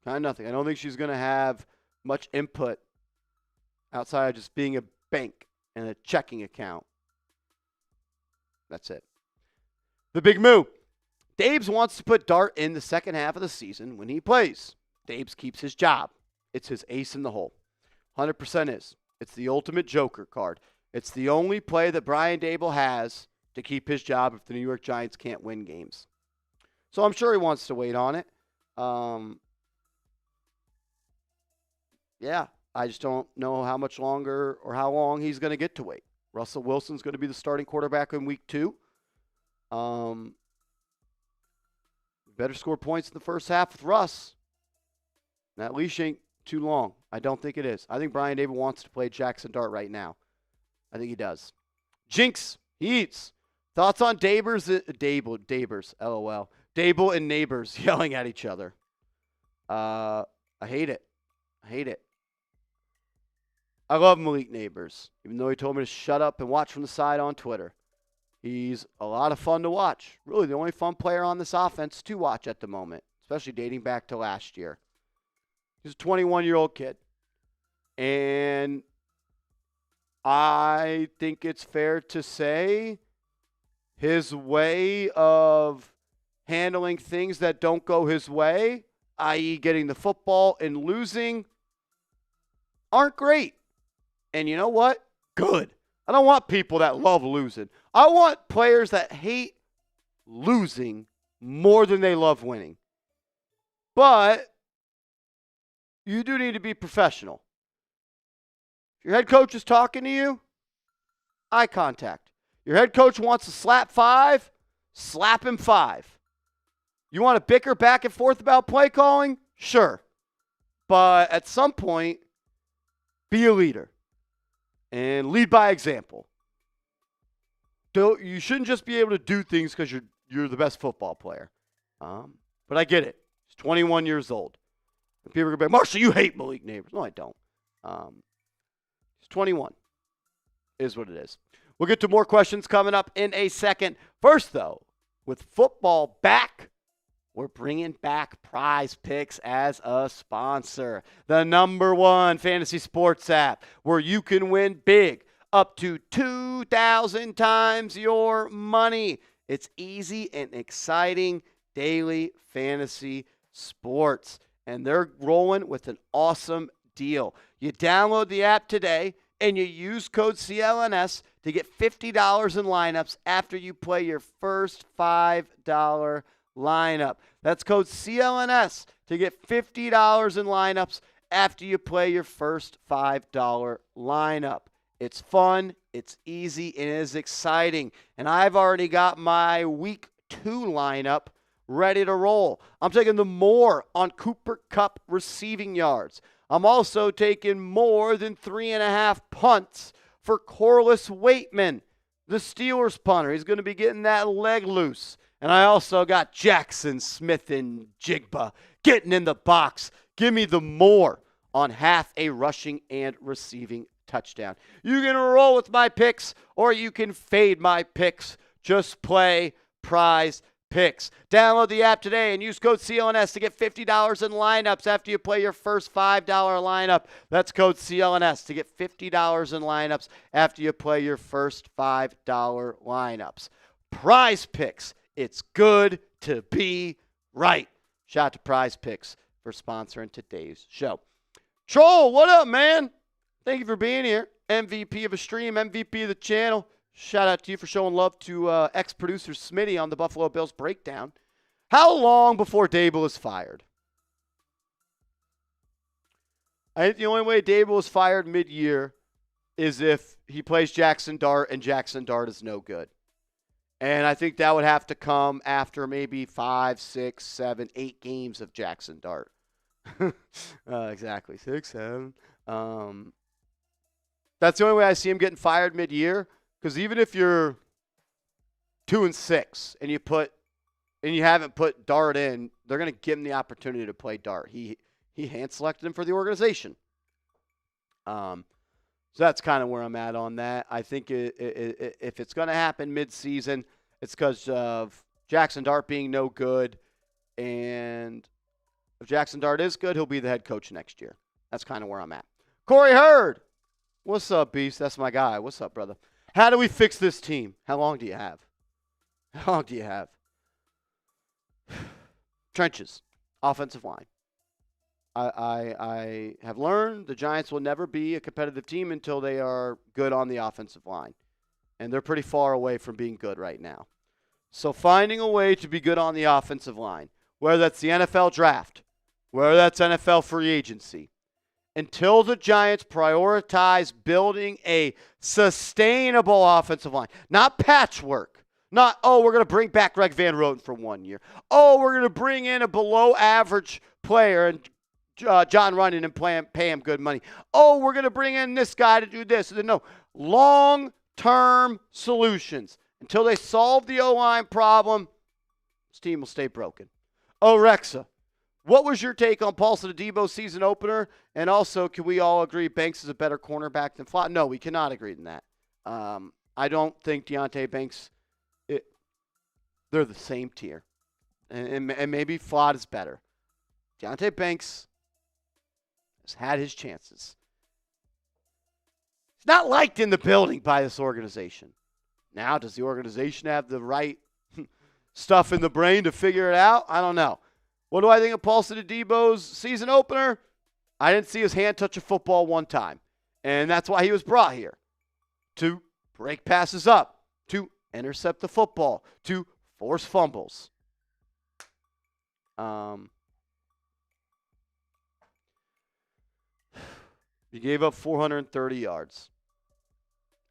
I don't think she's going to have much input outside of just being a bank and a checking account. That's it. The Big Moo. Dabes wants to put Dart in the second half of the season when he plays. Dabes keeps his job. It's his ace in the hole. 100% is. It's the ultimate Joker card. It's the only play that Brian Daboll has to keep his job if the New York Giants can't win games. So I'm sure he wants to wait on it. Yeah, I just don't know how much longer or how long he's going to get to wait. Russell Wilson's going to be the starting quarterback in week 2. Better score points in the first half with Russ. That leash ain't too long. I don't think it is. I think Brian Daboll wants to play Jaxson Dart right now. I think he does. Jinx, he eats. Thoughts on Dabers, LOL. Daboll and neighbors yelling at each other. I hate it. I love Malik Neighbors, even though he told me to shut up and watch from the side on Twitter. He's a lot of fun to watch. Really the only fun player on this offense to watch at the moment, especially dating back to last year. He's a 21-year-old kid. And I think it's fair to say his way of handling things that don't go his way, i.e. getting the football and losing, aren't great. And you know what? Good. I don't want people that love losing. I want players that hate losing more than they love winning. But you do need to be professional. If your head coach is talking to you, eye contact. Your head coach wants to slap 5, slap him 5. You want to bicker back and forth about play calling? Sure. But at some point, be a leader and lead by example. You shouldn't just be able to do things because you're the best football player. But I get it. He's 21 years old. And people are going to be like, Marshall, you hate Malik Neighbors. No, I don't. He's 21. Is what it is. We'll get to more questions coming up in a second. First, though, with football back, we're bringing back Prize Picks as a sponsor. The #1 fantasy sports app where you can win big, up to 2,000 times your money. It's easy and exciting daily fantasy sports. And they're rolling with an awesome deal. You download the app today and you use code CLNS to get $50 in lineups after you play your first $5 lineup. That's code CLNS to get $50 in lineups after you play your first $5 lineup. It's fun, it's easy, and it is exciting. And I've already got my week 2 lineup ready to roll. I'm taking the more on Cooper Kupp receiving yards. I'm also taking more than 3.5 punts for Corliss Waitman, the Steelers punter. He's going to be getting that leg loose. And I also got Jackson Smith and Jigba getting in the box. Give me the more on half a rushing and receiving touchdown. You can roll with my picks or you can fade my picks. Just play Prize Picks. Download the app today and use code CLNS to get $50 in lineups after you play your first $5 lineup. That's code CLNS to get $50 in lineups after you play your first $5 lineups. Prize Picks. It's good to be right. Shout out to Prize Picks for sponsoring today's show. Troll, what up, man? Thank you for being here. MVP of a stream, MVP of the channel. Shout out to you for showing love to ex-producer Smitty on the Buffalo Bills breakdown. How long before Daboll is fired? I think the only way Daboll is fired mid-year is if he plays Jaxson Dart and Jaxson Dart is no good. And I think that would have to come after maybe 5, 6, 7, 8 games of Jaxson Dart. Exactly, 6, 7. That's the only way I see him getting fired mid-year. Because even if you're 2-6 and you haven't put Dart in, they're going to give him the opportunity to play Dart. He hand selected him for the organization. So that's kind of where I'm at on that. I think if it's going to happen mid-season, it's because of Jaxson Dart being no good. And if Jaxson Dart is good, he'll be the head coach next year. That's kind of where I'm at. Corey Hurd. What's up, Beast? That's my guy. What's up, brother? How do we fix this team? How long do you have? How long do you have? Trenches. Offensive line. I have learned the Giants will never be a competitive team until they are good on the offensive line. And they're pretty far away from being good right now. So finding a way to be good on the offensive line, whether that's the NFL draft, whether that's NFL free agency, until the Giants prioritize building a sustainable offensive line, not patchwork, not, we're going to bring back Greg Van Roten for 1 year. We're going to bring in a below-average player and John Runyon and pay him good money. We're going to bring in this guy to do this. No, long-term solutions. Until they solve the O-line problem, this team will stay broken. Rexa. What was your take on Paulson Deebo season opener? And also, can we all agree Banks is a better cornerback than Flott? No, we cannot agree on that. I don't think Deontay Banks, they're the same tier. And maybe Flott is better. Deontay Banks has had his chances. He's not liked in the building by this organization. Now, does the organization have the right stuff in the brain to figure it out? I don't know. What do I think of Paulson Adebo's season opener? I didn't see his hand touch a football one time. And that's why he was brought here. To break passes up. To intercept the football. To force fumbles. He gave up 430 yards.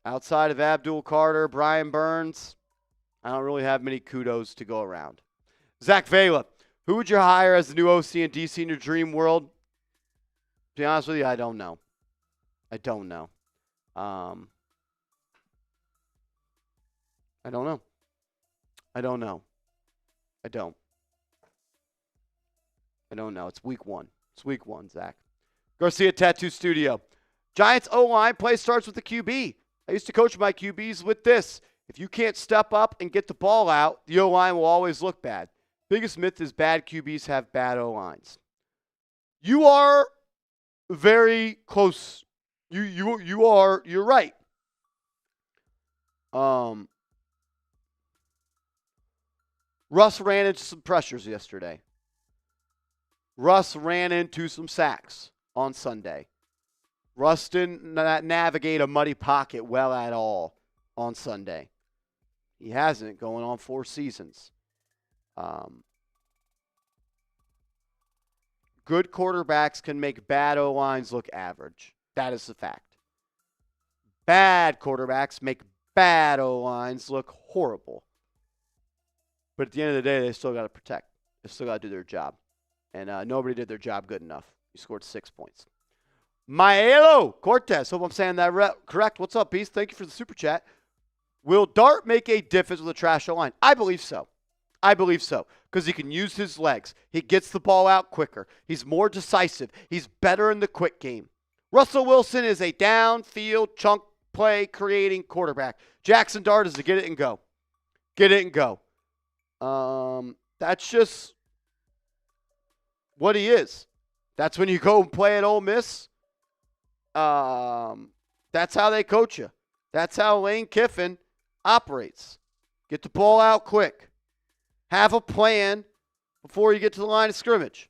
Outside of Abdul Carter, Brian Burns, I don't really have many kudos to go around. Zach Vela. Who would you hire as the new OC and DC in your dream world? To be honest with you, I don't know. I don't know. I don't know. I don't know. I don't. I don't know. It's week 1. It's week 1, Zach. Garcia Tattoo Studio. Giants O-line play starts with the QB. I used to coach my QBs with this. If you can't step up and get the ball out, the O-line will always look bad. Biggest myth is bad QBs have bad O-lines. You are very close. You're right. Russ ran into some pressures yesterday. Russ ran into some sacks on Sunday. Russ didn't navigate a muddy pocket well at all on Sunday. He hasn't going on 4 seasons. good quarterbacks can make bad O-lines look average. That is the fact. Bad quarterbacks make bad O-lines look horrible. But at the end of the day, they still got to protect. They still got to do their job. And nobody did their job good enough. You scored 6 points. Maelo Cortez. Hope I'm saying that correct. What's up, Beast? Thank you for the super chat. Will Dart make a difference with a trash O-line? I believe so. I believe so. Because he can use his legs. He gets the ball out quicker. He's more decisive. He's better in the quick game. Russell Wilson is a downfield chunk play creating quarterback. Jaxson Dart is to get it and go. Get it and go. That's just what he is. That's when you go and play at Ole Miss. That's how they coach you. That's how Lane Kiffin operates. Get the ball out quick. Have a plan before you get to the line of scrimmage.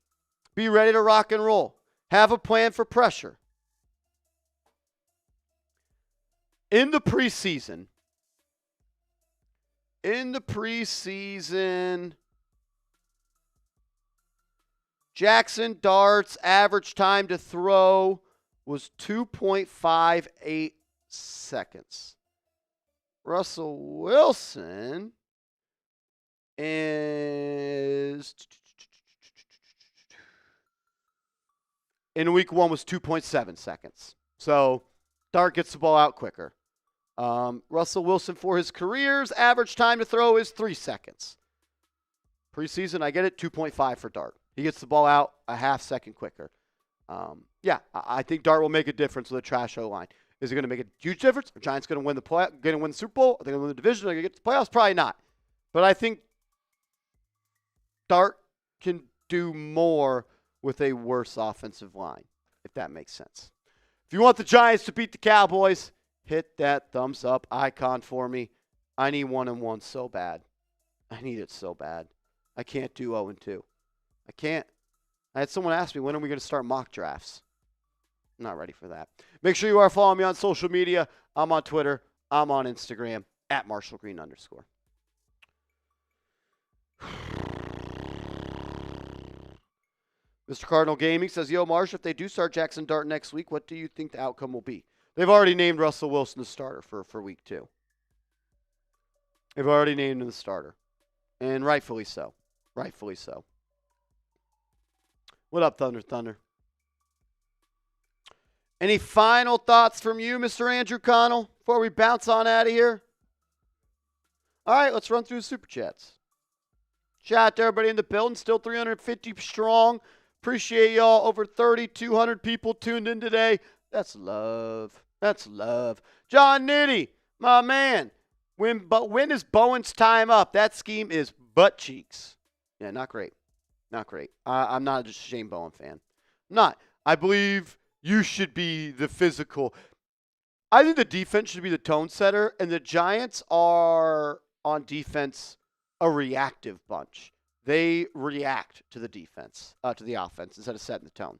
Be ready to rock and roll. Have a plan for pressure. In the preseason, Jaxson Dart's average time to throw was 2.58 seconds. Russell Wilson is in week 1 was 2.7 seconds. So Dart gets the ball out quicker. Russell Wilson for his career's average time to throw is 3 seconds. Preseason, I get it, 2.5 for Dart. He gets the ball out a half second quicker. I think Dart will make a difference with a trash O-line. Is it going to make a huge difference? Are Giants going to win the Super Bowl? Are they going to win the division? Are they going to get to the playoffs? Probably not. But I think Dart can do more with a worse offensive line, if that makes sense. If you want the Giants to beat the Cowboys, hit that thumbs up icon for me. I need 1-1 so bad. I need it so bad. I can't do 0-2. I can't. I had someone ask me, when are we going to start mock drafts? I'm not ready for that. Make sure you are following me on social media. I'm on Twitter. I'm on Instagram, @MarshallGreen_. Mr. Cardinal Gaming says, yo, Marsh, if they do start Jaxson Dart next week, what do you think the outcome will be? They've already named Russell Wilson the starter for week 2. They've already named him the starter. And rightfully so. Rightfully so. What up, Thunder? Any final thoughts from you, Mr. Andrew Connell, before we bounce on out of here? All right, let's run through the Super Chats. Shout out to everybody in the building. Still 350 strong. Appreciate y'all. Over 3,200 people tuned in today. That's love. That's love. John Nitty, my man. When is Bowen's time up? That scheme is butt cheeks. Yeah, not great. Not great. I'm not just a Shane Bowen fan. I'm not. I believe you should be the physical. I think the defense should be the tone setter, and the Giants are on defense a reactive bunch. They react to the defense, to the offense, instead of setting the tone.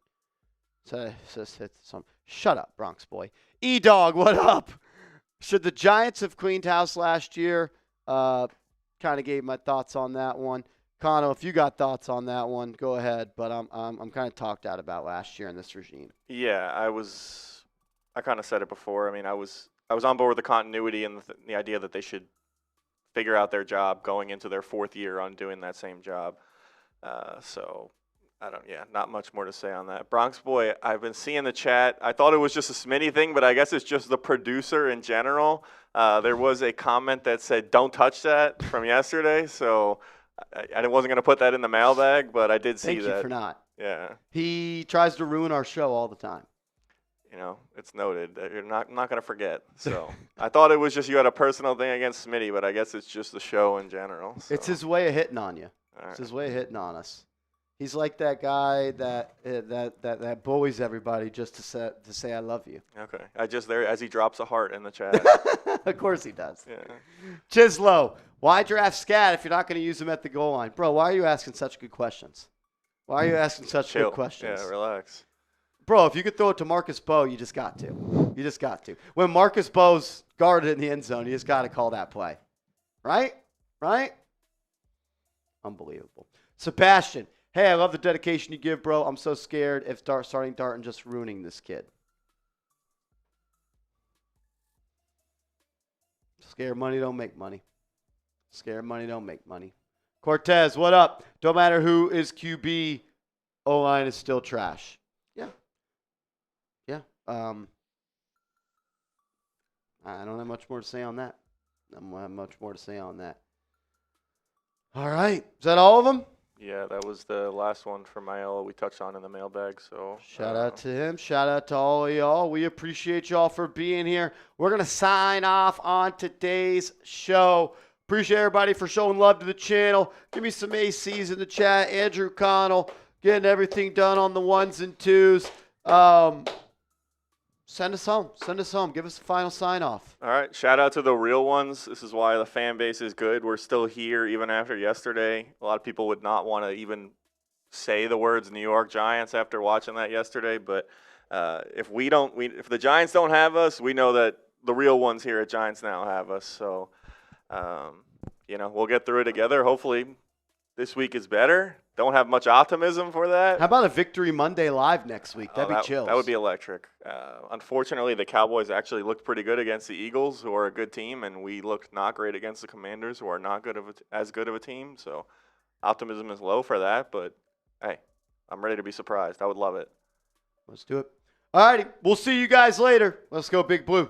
Shut up, Bronx boy. E-Dog, what up? Should the Giants have cleaned house last year? Kind of gave my thoughts on that one. Connell, if you got thoughts on that one, go ahead. But I'm kind of talked out about last year in this regime. Yeah, I kind of said it before. I mean, I was on board with the continuity and the idea that they should figure out their job going into their 4th year on doing that same job. So not much more to say on that. Bronx boy, I've been seeing the chat. I thought it was just a Smitty thing, but I guess it's just the producer in general. There was a comment that said, "Don't touch that" from yesterday. So I wasn't going to put that in the mailbag, but I did see that. Thank you for not. Yeah. He tries to ruin our show all the time. You know, it's noted that you're not going to forget. So I thought it was just you had a personal thing against Smitty, but I guess it's just the show in general. So. It's his way of hitting on you. All right. It's his way of hitting on us. He's like that guy that bullies everybody just to say I love you. Okay. I just there as he drops a heart in the chat. Of course he does. Yeah. Chislo, why draft Scat if you're not going to use him at the goal line? Bro, why are you asking such good questions? Why are you asking such good questions? Yeah, relax. Bro, if you could throw it to Marcus Bowe, you just got to. You just got to. When Marcus Bowe's guarded in the end zone, you just got to call that play. Right? Right? Unbelievable. Sebastian, Hey, I love the dedication you give, bro. I'm so scared if starting Dart and just ruining this kid. Scared money don't make money. Scared money don't make money. Cortez, what up? Don't matter who is QB, O-line is still trash. Yeah. Yeah. I don't have much more to say on that. I don't have much more to say on that. All right. Is that all of them? Yeah, that was the last one for Mailbag we touched on in the mailbag. So Shout out to him. Shout out to all of y'all. We appreciate y'all for being here. We're going to sign off on today's show. Appreciate everybody for showing love to the channel. Give me some ACs in the chat. Andrew Connell getting everything done on the ones and twos. Send us home. Send us home. Give us a final sign off. All right. Shout out to the real ones. This is why the fan base is good. We're still here even after yesterday. A lot of people would not want to even say the words New York Giants after watching that yesterday. But if the Giants don't have us, we know that the real ones here at Giants Now have us. So, we'll get through it together. Hopefully this week is better. Don't have much optimism for that. How about a Victory Monday live next week? That'd be chills. That would be electric. Unfortunately, the Cowboys actually looked pretty good against the Eagles, who are a good team, and we looked not great against the Commanders, who are not as good of a team. So optimism is low for that, but hey, I'm ready to be surprised. I would love it. Let's do it. All righty. We'll see you guys later. Let's go Big Blue.